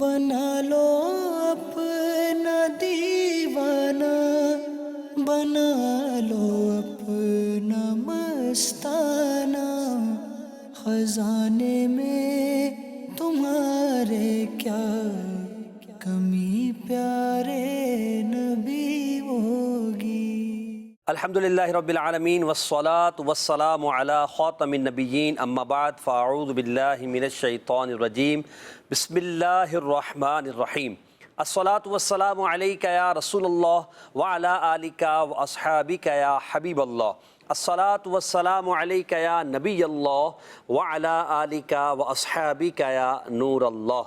بنا لو اپنا دیوانہ، بنا لو اپنا مستانہ، خزانے میں تمہارے کیا کمی پیارے نبی ہوگی۔ الحمدللہ رب العالمین والصلاة والسلام علی خاتم النبیین، اما بعد فاعوذ باللہ من الشیطان الرجیم، بسم اللہ الرحمن الرحیم۔ الصلاة والسلام علیک یا رسول اللہ وعلی آلک واصحابک یا حبیب اللہ۔ الصلاة والسلام علیک یا نبی اللہ وعلی آلک واصحابک یا نور اللہ۔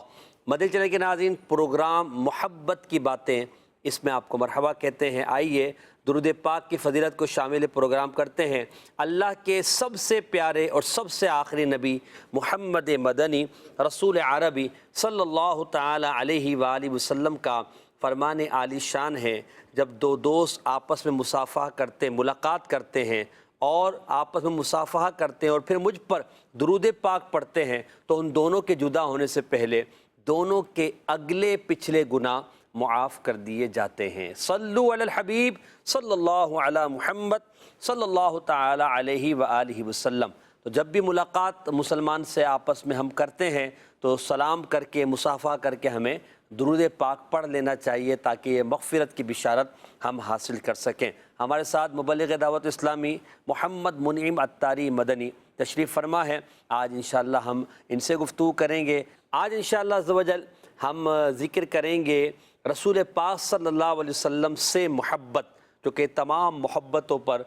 مدنی چینل کے ناظرین، پروگرام محبت کی باتیں، اس میں آپ کو مرحبا کہتے ہیں۔ آئیے درود پاک کی فضیلت کو شامل پروگرام کرتے ہیں۔ اللہ کے سب سے پیارے اور سب سے آخری نبی محمد مدنی رسول عربی صلی اللہ تعالی علیہ وآلہ وسلم کا فرمان عالی شان ہے، جب دو دوست آپس میں مصافحہ کرتے، ملاقات کرتے ہیں اور آپس میں مصافحہ کرتے ہیں اور پھر مجھ پر درود پاک پڑھتے ہیں، تو ان دونوں کے جدا ہونے سے پہلے دونوں کے اگلے پچھلے گناہ معاف کر دیے جاتے ہیں۔ صلو علی الحبیب صلی اللہ علی محمد صلی اللہ تعالی علیہ وآلہ وسلم۔ تو جب بھی ملاقات مسلمان سے آپس میں ہم کرتے ہیں تو سلام کر کے، مصافحہ کر کے ہمیں درود پاک پڑھ لینا چاہیے، تاکہ یہ مغفرت کی بشارت ہم حاصل کر سکیں۔ ہمارے ساتھ مبلغ دعوت اسلامی محمد منعم عطاری مدنی تشریف فرما ہے۔ آج انشاءاللہ ہم ان سے گفتگو کریں گے۔ آج انشاءاللہ عز و جل ہم ذکر کریں گے رسول پاک صلی اللہ علیہ وسلم سے محبت، جو کہ تمام محبتوں پر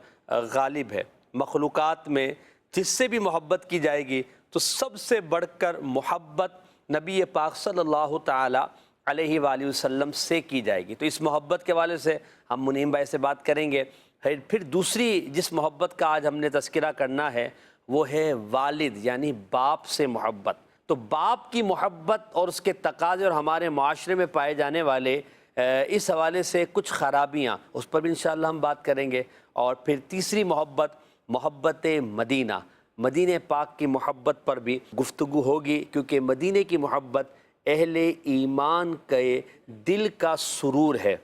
غالب ہے۔ مخلوقات میں جس سے بھی محبت کی جائے گی تو سب سے بڑھ کر محبت نبی پاک صلی اللہ تعالی علیہ وآلہ وسلم سے کی جائے گی۔ تو اس محبت کے حوالے سے ہم منعم بھائی سے بات کریں گے۔ پھر دوسری جس محبت کا آج ہم نے تذکرہ کرنا ہے وہ ہے والد یعنی باپ سے محبت۔ تو باپ کی محبت اور اس کے تقاضے اور ہمارے معاشرے میں پائے جانے والے اس حوالے سے کچھ خرابیاں، اس پر بھی انشاءاللہ ہم بات کریں گے۔ اور پھر تیسری محبت، محبت مدینہ، مدینہ پاک کی محبت پر بھی گفتگو ہوگی، کیونکہ مدینہ کی محبت اہل ایمان کے دل کا سرور ہے۔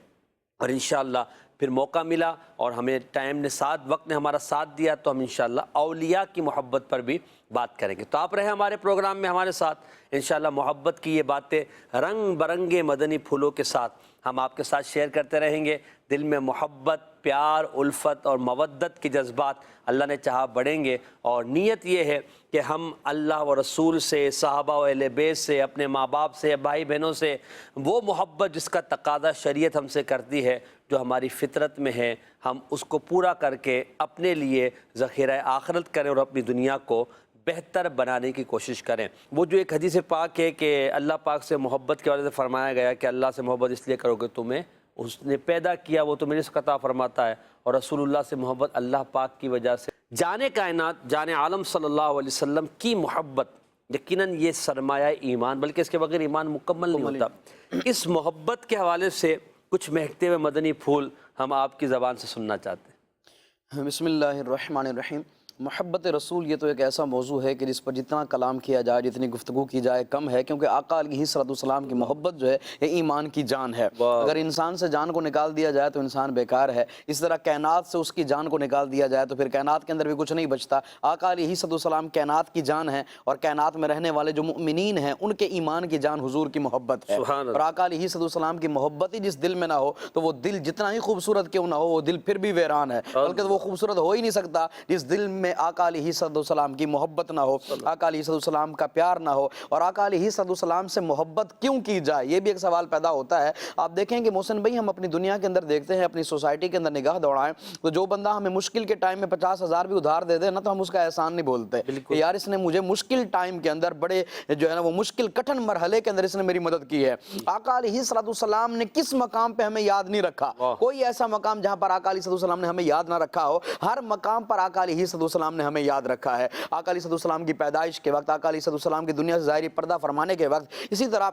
اور انشاءاللہ پھر موقع ملا اور ہمیں ٹائم نے وقت نے ہمارا ساتھ دیا تو ہم انشاءاللہ اولیاء کی محبت پر بھی بات کریں گے۔ تو آپ رہے ہمارے پروگرام میں ہمارے ساتھ، انشاءاللہ محبت کی یہ باتیں رنگ برنگے مدنی پھولوں کے ساتھ ہم آپ کے ساتھ شیئر کرتے رہیں گے۔ دل میں محبت، پیار، الفت اور مودت کے جذبات اللہ نے چاہا بڑھیں گے، اور نیت یہ ہے کہ ہم اللہ و رسول سے، صحابہ و اہل بیت سے، اپنے ماں باپ سے، بھائی بہنوں سے وہ محبت جس کا تقاضا شریعت ہم سے کرتی ہے، جو ہماری فطرت میں ہے، ہم اس کو پورا کر کے اپنے لیے ذخیرہ آخرت کریں اور اپنی دنیا کو بہتر بنانے کی کوشش کریں۔ وہ جو ایک حدیث پاک ہے کہ اللہ پاک سے محبت کے وجہ سے فرمایا گیا کہ اللہ سے محبت اس لیے کرو کہ تمہیں اس نے پیدا کیا، وہ تمہیں رزق عطا فرماتا ہے، اور رسول اللہ سے محبت اللہ پاک کی وجہ سے۔ جان کائنات، جان عالم صلی اللہ علیہ وسلم کی محبت یقیناً یہ سرمایہ ایمان، بلکہ اس کے بغیر ایمان مکمل نہیں ہوتا۔ اس محبت کے حوالے سے کچھ مہکتے ہوئے مدنی پھول ہم آپ کی زبان سے سننا چاہتے ہیں۔ بسم اللہ الرحمن الرحیم۔ محبت رسول یہ تو ایک ایسا موضوع ہے کہ جس پر جتنا کلام کیا جائے، جتنی گفتگو کی جائے کم ہے، کیونکہ آقا علیہ الصلوۃ والسلام کی محبت جو ہے یہ ایمان کی جان ہے۔ اگر انسان سے جان کو نکال دیا جائے تو انسان بیکار ہے، اس طرح کائنات سے اس کی جان کو نکال دیا جائے تو پھر کائنات کے اندر بھی کچھ نہیں بچتا۔ آقا علیہ الصلوۃ والسلام کائنات کی جان ہے، اور کائنات میں رہنے والے جو مؤمنین ہیں ان کے ایمان کی جان حضور کی محبت ہے۔ اور آقا علیہ الصلوۃ والسلام کی محبت ہی جس دل میں نہ ہو تو وہ دل جتنا ہی خوبصورت کیوں نہ ہو، وہ دل پھر بھی ویران ہے، بلکہ وہ خوبصورت ہو ہی نہیں سکتا جس دل میں آقا علیہ الصلوۃ والسلام کی محبت نہ ہو، آقا علیہ السلام کا پیار نہ ہو۔ اور آقا علیہ السلام سے محبت کیوں کی جائے، یہ بھی ایک سوال پیدا ہوتا ہے۔ آپ دیکھیں کہ محسن بھائی، ہم اپنی دنیا کے اندر دیکھتے ہیں، اپنی سوسائٹی کے اندر نگاہ دوڑائیں تو جو بندہ ہمیں مشکل کے ٹائم میں 50,000 بھی ادھار دے دے نا، تو ہم اس کا احسان نہیں بولتے کہ یار اس نے مجھے مشکل ٹائم کے اندر، بڑے جو ہے نا وہ مشکل کٹھن مرحلے کے اندر اس نے میری مدد کی ہے۔ آقا علیہ السلام نے کس مقام پہ ہمیں یاد نہیں رکھا؟ کوئی ایسا مقام جہاں پر آقا علیہ السلام نے ہمیں یاد نہ رکھا ہو؟ ہر مقام پر آقا علیہ السلام نے ہمیں یاد رکھا ہے۔ آقا علیہ السلام کی پیدائش کے وقت، آقا علیہ السلام کی دنیا سے ظاہری پردہ فرمانے کے وقت، اسی طرح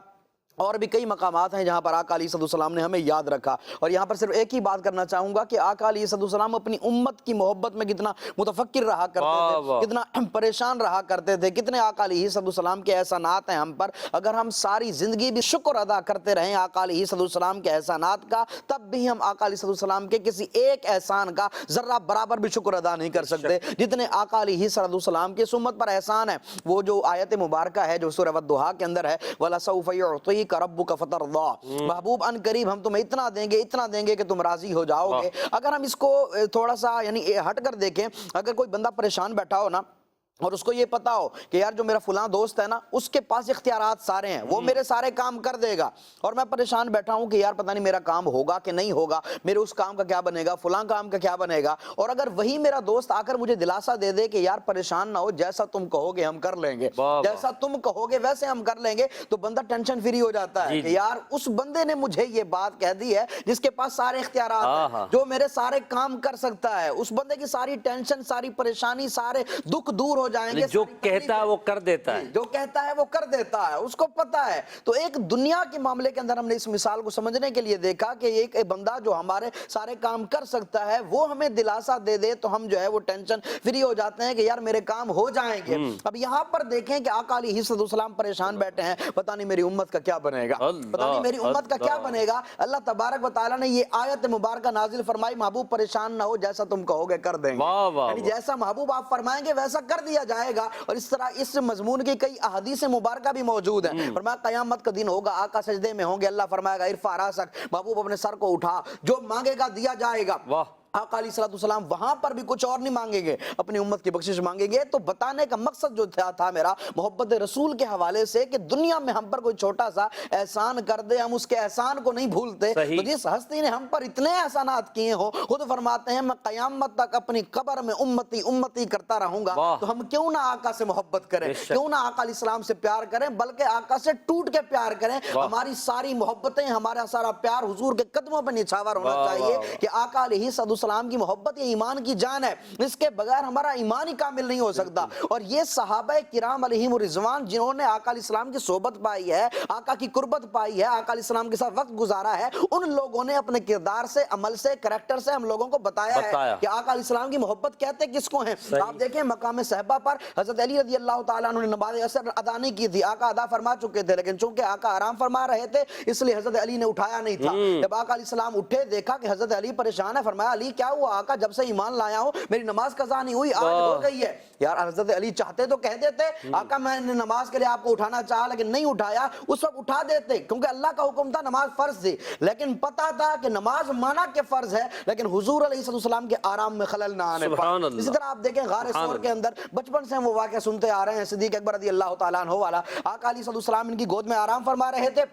اور بھی کئی مقامات ہیں جہاں پر آقا علیہ السلام نے ہمیں یاد رکھا. اور یہاں پر صرف ایک ہی بات کرنا چاہوں گا کہ آقا علیہ السلام اپنی امت کی محبت میں کتنا متفکر رہا کرتے تھے, کتنا پریشان رہا کرتے تھے, کتنے آقا علیہ السلام کے احسانات ہیں ہم پر. اگر ہم ساری زندگی بھی شکر ادا کرتے رہیں آقا علیہ السلام کے احسانات کا, تب بھی ہم آقا علیہ السلام کے کسی ایک احسان کا ذرہ برابر بھی شکر ادا نہیں کر سکتے جتنے آقا علیہ السلام کی امت پر احسان ہے. وہ جو آیت مبارکہ ہے جو سورہ والضحیٰ کے اندر ہے, وَلَسَوْفَ يُعْطِيكَ رَبُّكَ فَتَرْضَىٰ, محبوب ان قریب ہم تمہیں اتنا دیں گے کہ تم راضی ہو جاؤ گے. اگر ہم اس کو تھوڑا سا یعنی ہٹ کر دیکھیں, اگر کوئی بندہ پریشان بیٹھا ہو نا اور اس کو یہ پتا ہو کہ یار جو میرا فلاں دوست ہے نا اس کے پاس اختیارات سارے ہیں, وہ میرے سارے کام کر دے گا, اور میں پریشان بیٹھا ہوں کہ یار پتہ نہیں میرا کام ہوگا کہ نہیں ہوگا, میرے اس کام کا کیا بنے گا, فلاں کام کا کیا بنے گا. اور اگر وہی میرا دوست آ کر مجھے دلاسا دے دے کہ یار پریشان نہ ہو, جیسا تم کہو گے ہم کر لیں گے, جیسا تم کہو گے ویسے ہم کر لیں گے, تو بندہ ٹینشن فری ہو جاتا ہے کہ یار اس بندے نے مجھے یہ بات کہہ دی ہے جس کے پاس سارے اختیارات ہیں, جو میرے سارے کام کر سکتا ہے. اس بندے کی ساری ٹینشن, ساری پریشانی, سارے دکھ دور ہو جائیں گے. جو کہتا ہے وہ کر دیتا ہے, جو کہتا ہے وہ کر دیتا ہے, اس کو پتا ہے. تو ایک دنیا کے معاملے کے اندر ہم نے اس مثال کو سمجھنے کے لیے دیکھا کہ ایک بندہ جو ہمارے سارے کام کر سکتا ہے وہ ہمیں دلاسا دے دے تو ہم جو ہے وہ ٹینشن فری ہو جاتے ہیں کہ یار میرے کام ہو جائیں گے. اب یہاں پر دیکھیں کہ آقا علیہ السلام پریشان بیٹھے ہیں, پتہ نہیں میری امت کا کیا بنے گا, پتہ نہیں میری امت کا کیا بنے گا. اللہ تبارک و تعالیٰ نے یہ آیت مبارکہ نازل فرمائی, محبوب پریشان نہ ہو, جیسا تم کہو گے کر دیں گے. یعنی جیسا محبوب آپ فرمائیں گے ویسا کر دیا جائے گا. اور اس طرح اس مضمون کی کئی احادیث مبارکہ بھی موجود ہیں. فرمایا قیامت کا دن ہوگا, آقا سجدے میں ہوں گے, اللہ فرمائے گا ارفع راسک, محبوب اپنے سر کو اٹھا, جو مانگے گا دیا جائے گا. آقا علیہ السلام وہاں پر بھی کچھ اور نہیں مانگیں گے, اپنی امت کی بخشش مانگیں گے. تو بتانے کا مقصد جو تھا میرا محبت رسول کے حوالے سے کہ دنیا میں ہم پر کوئی چھوٹا سا احسان کر دے, ہم اس کے احسان کو نہیں بھولتے. تو جس ہستی نے ہم پر اتنے احسانات کیے ہوں, خود فرماتے ہیں میں قیامت تک اپنی قبر میں امتی امتی کرتا رہوں گا. تو ہم کیوں نہ آقا سے محبت کریں, کیوں نہ آقا علیہ السلام سے پیار کریں, بلکہ آقا سے ٹوٹ کے پیار کریں. ہماری ساری محبتیں, ہمارا سارا پیار حضور کے قدموں پہ نچھاور ہونا چاہیے کہ آقا علیہ السلام کی محبت یہ ایمان کی جان ہے, اس کے بغیر ہمارا ایمان ہی کامل نہیں ہو سکتا. اور یہ صحابہ کرام علیہم الرضوان جنہوں نے آقا علیہ السلام کی صحبت پائی ہے, آقا کی قربت پائی ہے, آقا علیہ السلام کے ساتھ وقت گزارا ہے, ان لوگوں نے اپنے کردار سے, عمل سے, کریکٹر سے ہم لوگوں کو بتایا ہے کہ آقا علیہ السلام کی محبت کہتے کس کو ہیں. آپ دیکھیں مقام صحبہ پر حضرت علی رضی اللہ تعالیٰ عنہ نے نماز عصر ادا نہیں کی تھی, آقا ادا فرما چکے تھے, لیکن چونکہ آقا آرام فرما رہے تھے اس لیے حضرت علی نے اٹھایا نہیں تھا. جب آقا علیہ السلام اٹھے, دیکھا کہ حضرت علی پریشان ہے, فرمایا علی کیا ہوا آقا, جب سے ایمان لایا ہوں میری نماز قضا نہیں ہوئی, آج ہو گئی ہے. یار حضرت علی چاہتے تو کہہ دیتے آقا میں نے نماز کے لیے آپ کو اٹھانا چاہا لیکن نہیں اٹھایا, اس وقت اٹھا دیتے کیونکہ اللہ کا حکم تھا, نماز فرض تھی. لیکن پتا تھا کہ نماز مانا کہ فرض ہے, لیکن حضور علیہ السلام کے آرام میں خلل نہ آنے پائے. اسی طرح آپ دیکھیں غار ثور کے اندر بچپن سے وہ واقعہ سنتے آ رہے ہیں, صدیق اکبر رضی اللہ تعالیٰ عنہ والا, آقا علیہ السلام ان کی گود میں آرام فرما رہے تھے,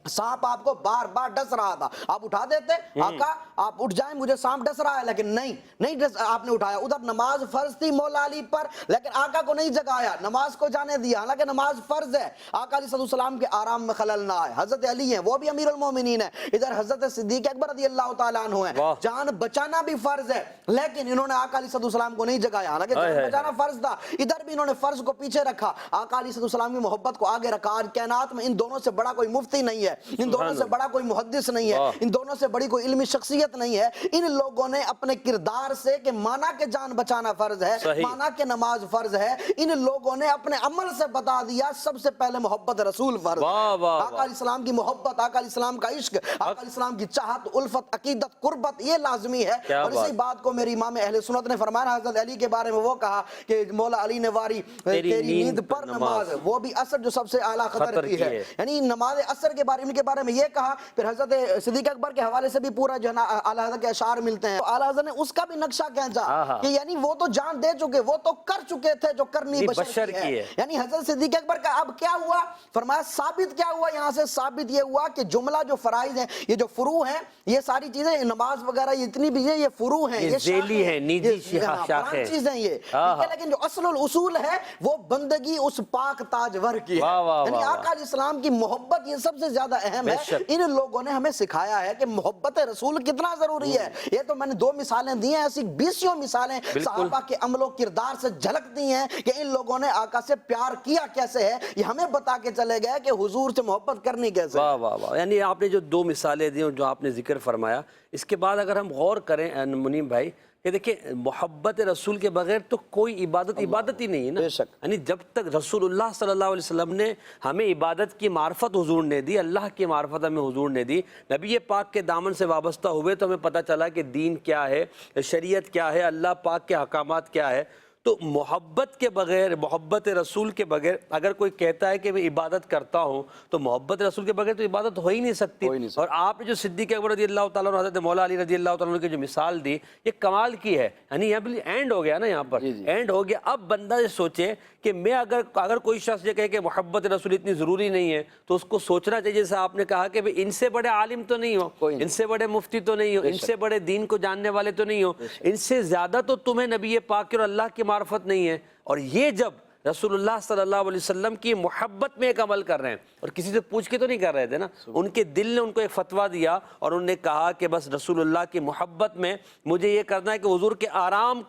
سانپ آپ کو بار بار ڈس رہا تھا, آپ اٹھا دیتے آقا آپ اٹھ جائیں مجھے سانپ ڈس رہا ہے, لیکن نہیں آپ نے اٹھایا. ادھر نماز فرض تھی مولا علی پر, لیکن آقا کو نہیں جگایا, نماز کو جانے دیا, حالانکہ نماز فرض ہے. آقا علیہ السلام کے آرام میں خلل نہ آئے. حضرت علی ہیں وہ بھی امیر المومنین ہیں, ادھر حضرت صدیق اکبر رضی اللہ تعالیٰ عنہ ہیں, جان بچانا بھی فرض ہے, لیکن انہوں نے آقا علیہ السلام کو نہیں جگایا, حالانکہ جان بچانا فرض تھا. ادھر بھی انہوں نے فرض کو پیچھے رکھا, آقا علیہ السلام کی محبت کو آگے رکھا. آج کائنات میں ان دونوں سے بڑا کوئی مفتی نہیں ہے, ان دونوں سے بڑا کوئی محدث نہیں ہے, ان دونوں سے بڑی کوئی علمی شخصیت نہیں ہے. ان لوگوں نے اپنے کردار سے کہ مانا کہ جان بچانا فرض ہے, مانا کہ نماز فرض ہے, ان لوگوں نے اپنے عمل سے بتا دیا سب سے پہلے محبت رسول فرض. آقا علیہ السلام کی محبت, آقا علیہ السلام کا عشق, آقا علیہ السلام کی چاہت, الفت, عقیدت, قربت یہ لازمی ہے. اور اسی بات کو میری امام اہل سنت نے فرمایا, حضرت علی کے بارے میں وہ کہا کہ مولا علی نے واری تیری نیند پر نماز, وہ بھی عصر جو سب سے اعلیٰ خطر کی ہے. یعنی نماز عصر کے بارے ان کے بارے میں یہ کہا. پھر حضرت صدیق اکبر کے حوالے سے بھی پورا جو ہے نا اعلیٰ حضرت کے اشعار ملتے ہیں, اعلیٰ حضرت نے اس کا بھی نقشہ کھینچا کہ یعنی وہ تو جان دے چکے, وہ تو کر چکے تھے جو کرنی بشر کی ہے. یعنی حضرت صدیق اکبر کا اب کیا ہوا, فرمایا ثابت کیا ہوا, یہاں سے ثابت یہ ہوا کہ جملہ جو فرائض ہیں, یہ جو فروع ہیں, یہ ساری چیزیں نماز وغیرہ یہ اتنی بھی ہیں, یہ فروع ہیں, یہ ذیلی ہیں, نجی شاخ ہے, چیزیں یہ. لیکن جو اصل الاصول ہے وہ بندگی اس پاک تاجور کی ہے. یعنی آقا علیہ السلام کی محبت یہ سب سے زیادہ زیادہ اہم ہے. ان لوگوں نے ہمیں سکھایا ہے کہ محبت رسول کتنا ضروری ہے. یہ تو میں نے 2 مثالیں دی ہیں, ایسی 20 مثالیں صحابہ کے عمل و کردار سے جھلکتی ہیں کہ ان لوگوں نے آقا سے پیار کیا کیسے ہے, یہ ہمیں بتا کے چلے گئے کہ حضور سے محبت کرنی کیسے. واہ واہ واہ, یعنی آپ نے جو 2 مثالیں دی, جو آپ نے ذکر فرمایا, اس کے بعد اگر ہم غور کریں منیم بھائی کہ دیکھیں محبت رسول کے بغیر تو کوئی عبادت ہی نہیں ہے نا. بے شک. یعنی جب تک رسول اللہ صلی اللہ علیہ وسلم نے ہمیں عبادت کی معرفت حضور نے دی, اللہ کی معرفت ہمیں حضور نے دی, نبی پاک کے دامن سے وابستہ ہوئے تو ہمیں پتہ چلا کہ دین کیا ہے, شریعت کیا ہے, اللہ پاک کے احکامات کیا ہے. تو محبت کے بغیر, محبت رسول کے بغیر اگر کوئی کہتا ہے کہ میں عبادت کرتا ہوں تو محبت رسول کے بغیر تو عبادت ہو ہی نہیں سکتی. اور آپ نے جو صدیق اکبر رضی اللہ تعالیٰ عنہ, حضرت مولا علی رضی اللہ تعالیٰ عنہ کی جو مثال دی, یہ کمال کی ہے. یعنی یہ اینڈ ہو گیا نا, یہاں پر اینڈ ہو گیا. اب بندہ یہ سوچے کہ میں اگر کوئی شخص یہ کہے کہ محبت رسول اتنی ضروری نہیں ہے تو اس کو سوچنا چاہیے, جیسے آپ نے کہا کہ ان سے بڑے عالم تو نہیں ہو, ان سے بڑے مفتی تو نہیں ہو, ان سے بڑے دین کو جاننے والے تو نہیں ہو, ان سے زیادہ تو تمہیں نبی پاک اور اللہ کی معرفت نہیں ہے. اور یہ جب رسول اللہ صلی اللہ علیہ وسلم کی محبت میں ایک عمل کر رہے ہیں, اور کسی سے پوچھ کے تو نہیں کر رہے تھے نا, ان کے دل نے ان کو ایک فتویٰ دیا اور انہوں نے کہا کہ بس رسول اللہ کی محبت میں مجھے یہ کرنا ہے کہ حضور کے آرام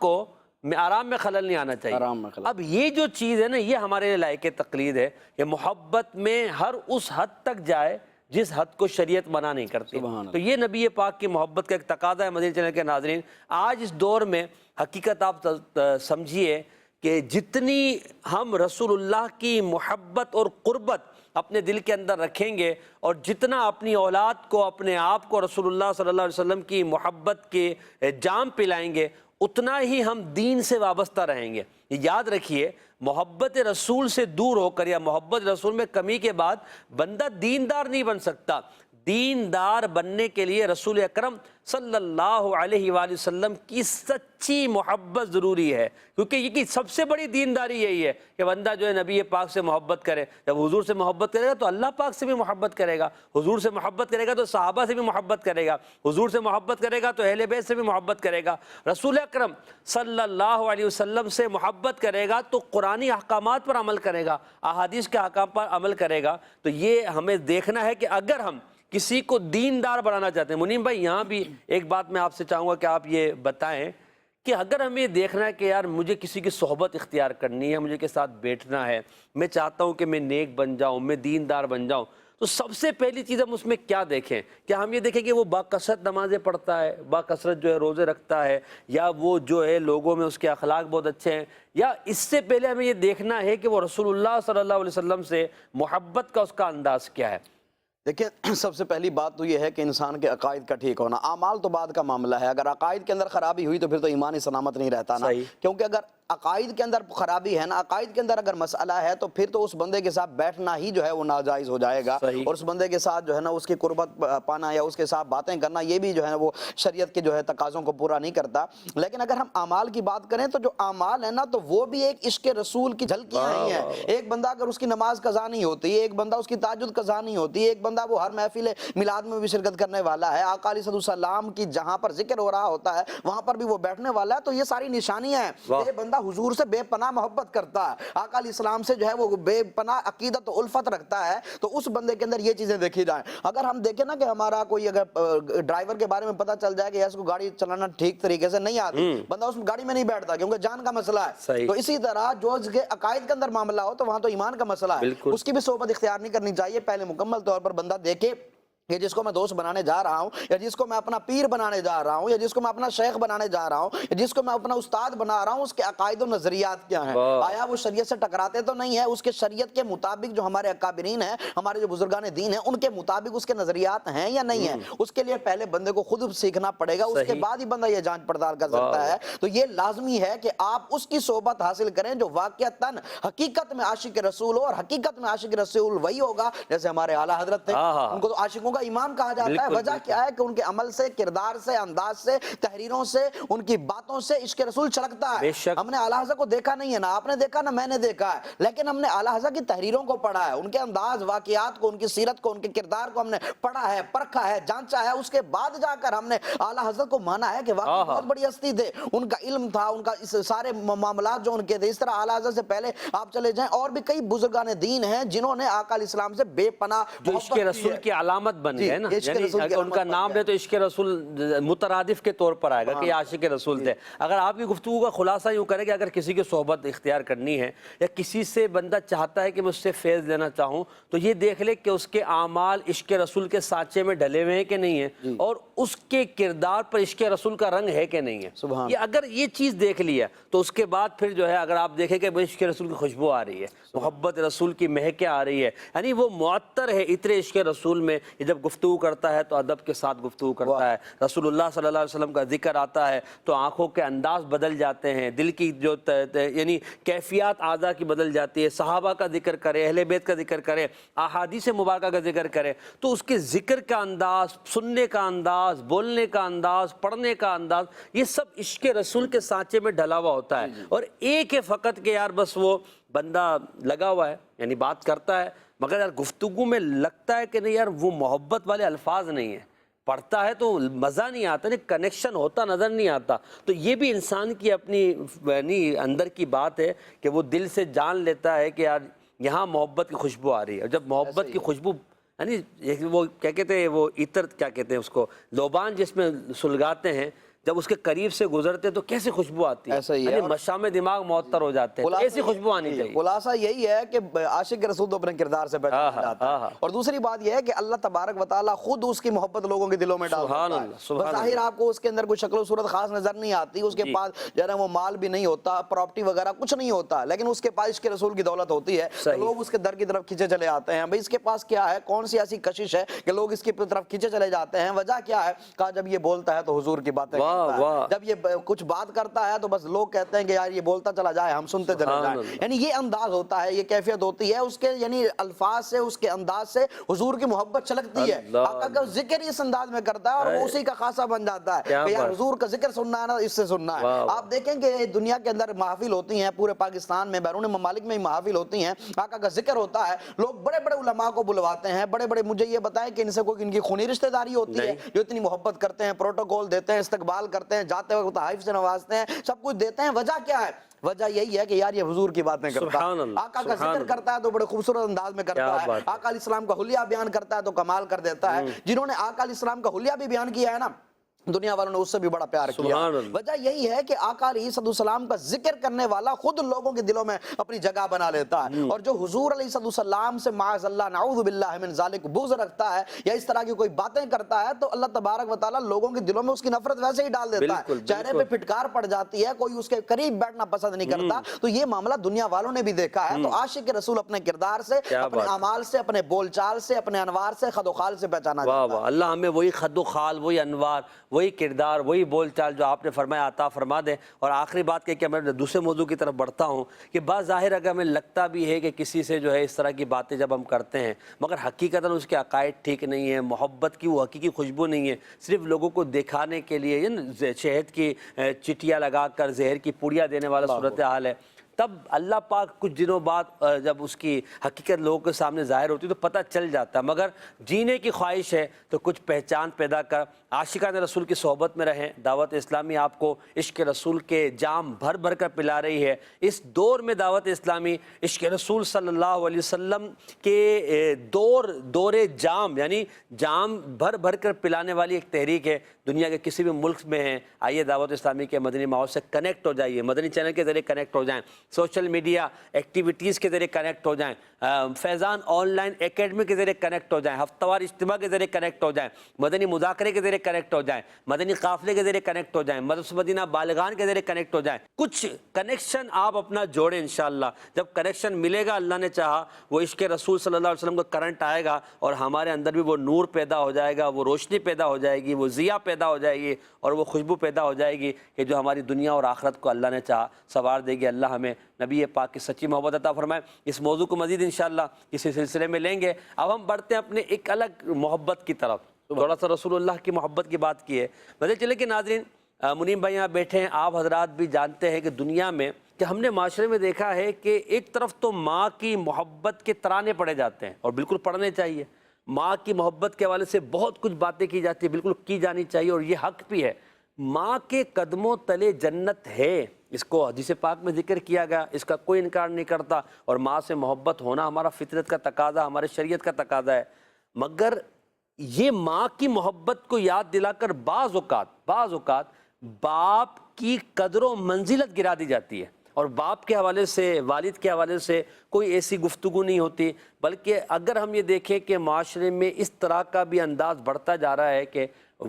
میں خلل نہیں آنا چاہیے. اب یہ جو چیز ہے نا, یہ ہمارے لیے لائق تقلید ہے کہ محبت میں ہر اس حد تک جائے جس حد کو شریعت منع نہیں کرتی. تو یہ نبی پاک کی محبت کا ایک تقاضا ہے. مدنی چینل کے ناظرین, آج اس دور میں حقیقت آپ سمجھیے کہ جتنی ہم رسول اللہ کی محبت اور قربت اپنے دل کے اندر رکھیں گے, اور جتنا اپنی اولاد کو, اپنے آپ کو رسول اللہ صلی اللہ علیہ وسلم کی محبت کے جام پلائیں گے, اتنا ہی ہم دین سے وابستہ رہیں گے. یہ یاد رکھیے, محبت رسول سے دور ہو کر یا محبت رسول میں کمی کے بعد بندہ دیندار نہیں بن سکتا. دیندار بننے کے لیے رسول اکرم صلی اللہ علیہ وآلہ وسلم کی سچی محبت ضروری ہے, کیونکہ یہ سب سے بڑی دینداری یہی ہے کہ بندہ جو ہے نبی پاک سے محبت کرے. جب حضور سے محبت کرے گا تو اللہ پاک سے بھی محبت کرے گا, حضور سے محبت کرے گا تو صحابہ سے بھی محبت کرے گا, حضور سے محبت کرے گا تو اہل بیت سے بھی محبت کرے گا, رسول اکرم صلی اللہ علیہ وسلم سے محبت کرے گا تو قرآنی احکامات پر عمل کرے گا, احادیث کے احکام پر عمل کرے گا. تو یہ ہمیں دیکھنا ہے کہ اگر ہم کسی کو دیندار بنانا چاہتے ہیں, منیم بھائی یہاں بھی ایک بات میں آپ سے چاہوں گا کہ آپ یہ بتائیں کہ اگر ہمیں دیکھنا ہے کہ یار مجھے کسی کی صحبت اختیار کرنی ہے, مجھے کے ساتھ بیٹھنا ہے, میں چاہتا ہوں کہ میں نیک بن جاؤں, میں دیندار بن جاؤں, تو سب سے پہلی چیز ہم اس میں کیا دیکھیں؟ کیا ہم یہ دیکھیں کہ وہ باکثرت نمازیں پڑھتا ہے, باکثرت جو ہے روزے رکھتا ہے, یا وہ جو ہے لوگوں میں اس کے اخلاق بہت اچھے ہیں, یا اس سے پہلے ہمیں یہ دیکھنا ہے کہ وہ رسول اللہ صلی اللہ علیہ وسلم سے محبت کا اس کا انداز کیا ہے؟ دیکھیں, سب سے پہلی بات تو یہ ہے کہ انسان کے عقائد کا ٹھیک ہونا. اعمال تو بعد کا معاملہ ہے. اگر عقائد کے اندر خرابی ہوئی تو پھر تو ایمانی سلامت نہیں رہتا نا, کیونکہ اگر عقائد کے اندر خرابی ہے نا, عقائد کے اندر اگر مسئلہ ہے تو پھر تو اس بندے کے ساتھ بیٹھنا ہی جو ہے وہ ناجائز ہو جائے گا, اور اس بندے کے ساتھ جو ہے نا اس کی قربت پانا یا اس کے ساتھ باتیں کرنا یہ بھی جو ہے وہ شریعت کے جو ہے تقاضوں کو پورا نہیں کرتا. لیکن اگر ہم اعمال کی بات کریں تو جو اعمال ہے نا تو وہ بھی ایک عشق رسول کی جھلکیاں ہی ہیں. ایک بندہ اگر اس کی نماز قضا نہیں ہوتی, ایک بندہ اس کی تہجد قضا نہیں ہوتی, ایک بندہ وہ ہر محفل میلاد میں بھی شرکت کرنے والا ہے, آقا علیہ السلام کی جہاں پر ذکر ہو رہا ہوتا ہے وہاں پر بھی وہ بیٹھنے والا ہے, تو یہ ساری نشانیاں ہیں. یہ بندہ حضور سے بے پناہ محبت کرتا ہے, آقا علیہ السلام سے جو ہے وہ بے پناہ عقیدت و الفت رکھتا ہے, تو اس بندے کے اندر یہ چیزیں دیکھی جائیں. اگر ہم دیکھیں نا کہ ہمارا کوئی اگر ڈرائیور کے بارے میں پتہ چل جائے کہ اس کو گاڑی چلانا ٹھیک طریقے سے نہیں آتی, بندہ اس گاڑی میں نہیں بیٹھتا کیونکہ جان کا مسئلہ ہے. تو اسی طرح جو اس کے عقائد کے اندر معاملہ ہو تو وہاں تو ایمان کا مسئلہ ہے, اس کی بھی صحبت اختیار نہیں کرنی چاہیے. پہلے مکمل طور پر بندہ دیکھے کہ جس کو میں دوست بنانے جا رہا ہوں, یا جس کو میں اپنا پیر بنانے جا رہا ہوں, یا جس کو میں اپنا شیخ بنانے جا رہا ہوں, یا جس کو میں اپنا استاد بنا رہا ہوں, اس کے عقائد و نظریات کیا ہیں, آیا وہ شریعت سے ٹکراتے تو نہیں ہے, اس کے شریعت کے مطابق جو ہمارے اکابرین ہیں, ہمارے جو بزرگان دین ہیں, ان کے مطابق اس کے نظریات ہیں یا نہیں ہیں. اس کے لیے پہلے بندے کو خود سیکھنا پڑے گا, اس کے بعد ہی بندہ یہ جانچ پڑتال کر سکتا ہے. تو یہ لازمی ہے کہ آپ اس کی صحبت حاصل کریں جو واقعتاً حقیقت میں عاشق رسول ہو, اور حقیقت میں عاشق رسول وہی ہوگا جیسے ہمارے اعلیٰ حضرت تھے, ان کو تو عاشقوں کا کا ایمان کہا جاتا ہے؟ وجہ کیا ہے کہ ان کے عمل سے، کردار سے، انداز سے، تحریروں سے، ان کی باتوں سے عشق رسول چھلکتا ہے۔ ہم نے اعلیٰ حضرت کو دیکھا نہیں ہے، نہ آپ نے دیکھا نہ میں نے دیکھا ہے، لیکن ہم نے اعلیٰ حضرت کی تحریروں کو پڑھا ہے، ان کے انداز، واقعات کو، ان کی سیرت کو، ان کے کردار کو ہم نے پڑھا ہے، پرکھا ہے، جانچا ہے، اس کے بعد جا کر ہم نے اعلیٰ حضرت کو مانا ہے کہ واقعی بہت بڑی ہستی تھے، ان کا علم تھا، ان کا سارے معاملات جو ان کے تھے۔ اس طرح اعلیٰ حضرت سے پہلے آپ چلے جائیں اور بھی کئی بزرگان دین ہیں جنہوں نے آقا علیہ السلام سے بے پناہ جو عشق رسول کی علامت بن گئے نا، یعنی ان کا نام ہے تو عشق رسول مترادف کے طور پر آئے گا کہ یہ عاشق رسول تھے۔ اگر آپ کی گفتگو کا خلاصہ یوں کریں کہ اگر کسی کی صحبت اختیار کرنی ہے یا کسی سے بندہ چاہتا ہے کہ میں اس سے فیض لینا چاہوں تو یہ دیکھ لے کہ اس کے اعمال عشق رسول کے سانچے میں ڈھلے ہوئے ہیں کہ نہیں ہیں، اور اس کے کردار پر عشق رسول کا رنگ ہے کہ نہیں ہے۔ یہ اگر یہ چیز دیکھ لیا تو اس کے بعد پھر جو ہے اگر آپ دیکھیں کہ عشق رسول کی خوشبو آ رہی ہے، محبت رسول کی مہکیں آ رہی ہے، یعنی وہ معطر ہے عطر عشق رسول میں۔ یہ جب گفتگو کرتا ہے تو ادب کے ساتھ گفتگو کرتا ہے، رسول اللہ صلی اللہ علیہ وسلم کا ذکر آتا ہے تو آنکھوں کے انداز بدل جاتے ہیں، دل کی جو یعنی کیفیات اعضاء کی بدل جاتی ہے۔ صحابہ کا ذکر کرے، اہل بیت کا ذکر کرے، احادیث مبارکہ کا ذکر کرے تو اس کے ذکر کا انداز، سننے کا انداز، بولنے کا انداز، پڑھنے کا انداز، یہ سب عشق رسول کے سانچے میں ڈھلا ہوا ہوتا ہے۔ اور ایک ہے فقط کہ یار بس وہ بندہ لگا ہوا ہے، یعنی بات کرتا ہے مگر یار گفتگو میں لگتا ہے کہ نہیں یار وہ محبت والے الفاظ نہیں ہیں، پڑھتا ہے تو مزہ نہیں آتا، نہیں کنیکشن ہوتا نظر نہیں آتا۔ تو یہ بھی انسان کی اپنی یعنی اندر کی بات ہے کہ وہ دل سے جان لیتا ہے کہ یار یہاں محبت کی خوشبو آ رہی ہے۔ اور جب محبت کی خوشبو یعنی وہ کیا کہتے ہیں، وہ عطر کیا کہتے ہیں اس کو، لوبان جس میں سلگاتے ہیں، جب اس کے قریب سے گزرتے تو کیسی خوشبو آتی ہے، ایسا ہی ہے، یعنی مشام دماغ معطر ہو جاتے ہیں، ایسی خوشبو آنی چاہیے۔ خلاصہ یہی ہے کہ عاشق رسول تو اپنے کردار سے پہچانا جاتا ہے، اور دوسری بات یہ ہے کہ اللہ تبارک و تعالیٰ خود اس کی محبت لوگوں کے دلوں میں ڈال دیتا ہے۔ بظاہر آپ کو اس کے اندر کوئی شکل و صورت خاص نظر نہیں آتی، اس کے پاس جو ہے نا وہ مال بھی نہیں ہوتا، پراپرٹی وغیرہ کچھ نہیں ہوتا، لیکن اس کے پاس عشق رسول کی دولت ہوتی ہے تو لوگ اس کے در کی طرف کھینچے چلے آتے ہیں۔ بھئی اس کے پاس کیا ہے، کون سی ایسی کشش ہے کہ لوگ اس کی طرف کھینچے چلے جاتے ہیں؟ وجہ کیا ہے؟ کہا جب یہ بولتا ہے تو حضور کی باتیں کرتا ہے، جب یہ کچھ بات کرتا ہے تو بس لوگ کہتے ہیں کہ یار یہ بولتا چلا جائے، ہم سنتے چلے جائیں، یعنی یہ انداز ہوتا ہے، یہ کیفیت ہوتی ہے اس کے، یعنی الفاظ سے، اس کے انداز سے حضور کی محبت چھلکتی ہے۔ آقا کا ذکر اس انداز میں کرتا ہے اور وہ اسی کا خاصہ بن جاتا ہے کہ یار حضور کا ذکر سننا ہے نا، اس سے سننا ہے۔ آپ دیکھیں کہ دنیا کے اندر محافل ہوتی ہیں، پورے پاکستان میں، بیرون ممالک میں محافل ہوتی ہیں، آقا کا ذکر ہوتا ہے، لوگ بڑے بڑے علماء کو بلواتے ہیں، بڑے بڑے، مجھے یہ بتائیں کہ ان سے کوئی ان کی خونی رشتہ داری ہوتی ہے جو اتنی محبت کرتے ہیں، پروٹوکول دیتے ہیں، استقبال کرتے ہیں، جاتے وقت تحائف سے نوازتے ہیں، سب کچھ دیتے ہیں؟ وجہ کیا ہے؟ وجہ یہی ہے کہ یار یہ حضور کی باتیں کرتا ہے، آقا کا ذکر کرتا ہے تو بڑے خوبصورت انداز میں کرتا ہے، آقا علیہ السلام کا حلیہ بیان کرتا ہے تو کمال کر دیتا ہے۔ جنہوں نے آقا علیہ السلام کا حلیہ بھی بیان کیا ہے نا، دنیا والوں نے اس سے بھی بڑا پیار کیا۔ وجہ یہی ہے کہ آقا علیہ السلام کا ذکر کرنے والا خود لوگوں کے دلوں میں اپنی جگہ بنا لیتا ہے، اور جو حضور علیہ السلام سے معاذ اللہ نعوذ باللہ من ذالک بغض رکھتا ہے یا اس طرح کی کوئی باتیں کرتا ہے تو اللہ تبارک و تعالیٰ لوگوں کے دلوں میں اس کی نفرت ویسے ہی ڈال دیتا ہے، چہرے پہ پھٹکار پڑ جاتی ہے، کوئی اس کے قریب بیٹھنا پسند نہیں کرتا۔ تو یہ معاملہ دنیا والوں نے بھی دیکھا ہے۔ تو عاشق رسول اپنے کردار سے، اپنے اعمال سے، اپنے بول چال سے، اپنے انوار سے، خد و خال سے پہچانا جاتا ہے۔ اللہ ہمیں وہی خد و خال، وہی انوار، وہی کردار، وہی بول چال جو آپ نے فرمایا عطا فرما دے۔ اور آخری بات کہ میں دوسرے موضوع کی طرف بڑھتا ہوں کہ بعض ظاہر اگر ہمیں لگتا بھی ہے کہ کسی سے جو ہے اس طرح کی باتیں جب ہم کرتے ہیں مگر حقیقتاً اس کے عقائد ٹھیک نہیں ہے، محبت کی وہ حقیقی خوشبو نہیں ہے، صرف لوگوں کو دکھانے کے لیے شہد کی چٹیاں لگا کر زہر کی پوڑیاں دینے والا صورتحال ہے، تب اللہ پاک کچھ دنوں بعد جب اس کی حقیقت لوگوں کے سامنے ظاہر ہوتی ہے تو پتہ چل جاتا ہے۔ مگر جینے کی خواہش ہے تو کچھ پہچان پیدا کر عاشقان رسول کی صحبت میں رہیں۔ دعوت اسلامی آپ کو عشق رسول کے جام بھر بھر کر پلا رہی ہے۔ اس دور میں دعوت اسلامی عشق رسول صلی اللہ علیہ وسلم کے دور جام، یعنی جام بھر بھر کر پلانے والی ایک تحریک ہے۔ دنیا کے کسی بھی ملک میں ہیں، آئیے دعوت اسلامی کے مدنی ماحول سے کنیکٹ ہو جائیے، مدنی چینل کے ذریعے کنیکٹ ہو جائیں، سوشل میڈیا ایکٹیویٹیز کے ذریعے کنیکٹ ہو جائیں، فیضان آن لائن اکیڈمی کے ذریعے کنیکٹ ہو جائیں، ہفتہ وار اجتماع کے ذریعے کنیکٹ ہو جائیں، مدنی مذاکرے کے ذریعے کنیکٹ ہو جائیں، مدنی قافلے کے ذریعے کنیکٹ ہو جائیں، مدرسہ مدینہ بالغان کے ذریعے کنیکٹ ہو جائیں۔ کچھ کنیکشن آپ اپنا جوڑیں انشاءاللہ۔ جب کنیکشن ملے گا اللہ نے چاہا وہ عشق رسول صلی اللہ علیہ وسلم کا کرنٹ آئے گا اور ہمارے اندر بھی وہ نور پیدا ہو جائے گا، وہ روشنی پیدا ہو جائے گی، وہ ضیاء پیدا ہو جائے گی اور وہ خوشبو پیدا ہو جائے گی کہ جو ہماری دنیا اور آخرت کو اللہ نے چاہا سنوار دے گی۔ اللہ ہمیں نبی پاک کی سچی محبت عطا فرمائے۔ اس موضوع کو مزید انشاءاللہ اسی سلسلے میں لیں گے۔ اب ہم بڑھتے ہیں اپنے ایک الگ محبت کی طرف، تھوڑا سا رسول اللہ کی محبت کی بات کی ہے۔ پتہ چلے کہ ناظرین، منیم بھائی یہاں بیٹھے ہیں، آپ حضرات بھی جانتے ہیں کہ دنیا میں کہ ہم نے معاشرے میں دیکھا ہے کہ ایک طرف تو ماں کی محبت کے ترانے پڑے جاتے ہیں، اور بالکل پڑھنے چاہیے۔ ماں کی محبت کے حوالے سے بہت کچھ باتیں کی جاتی ہیں، بالکل کی جانی چاہیے، اور یہ حق بھی ہے۔ ماں کے قدموں تلے جنت ہے، اس کو حدیث پاک میں ذکر کیا گیا، اس کا کوئی انکار نہیں کرتا، اور ماں سے محبت ہونا ہمارا فطرت کا تقاضا، ہمارے شریعت کا تقاضا ہے۔ مگر یہ ماں کی محبت کو یاد دلا کر بعض اوقات باپ کی قدر و منزلت گرا دی جاتی ہے، اور باپ کے حوالے سے، والد کے حوالے سے کوئی ایسی گفتگو نہیں ہوتی، بلکہ اگر ہم یہ دیکھیں کہ معاشرے میں اس طرح کا بھی انداز بڑھتا جا رہا ہے کہ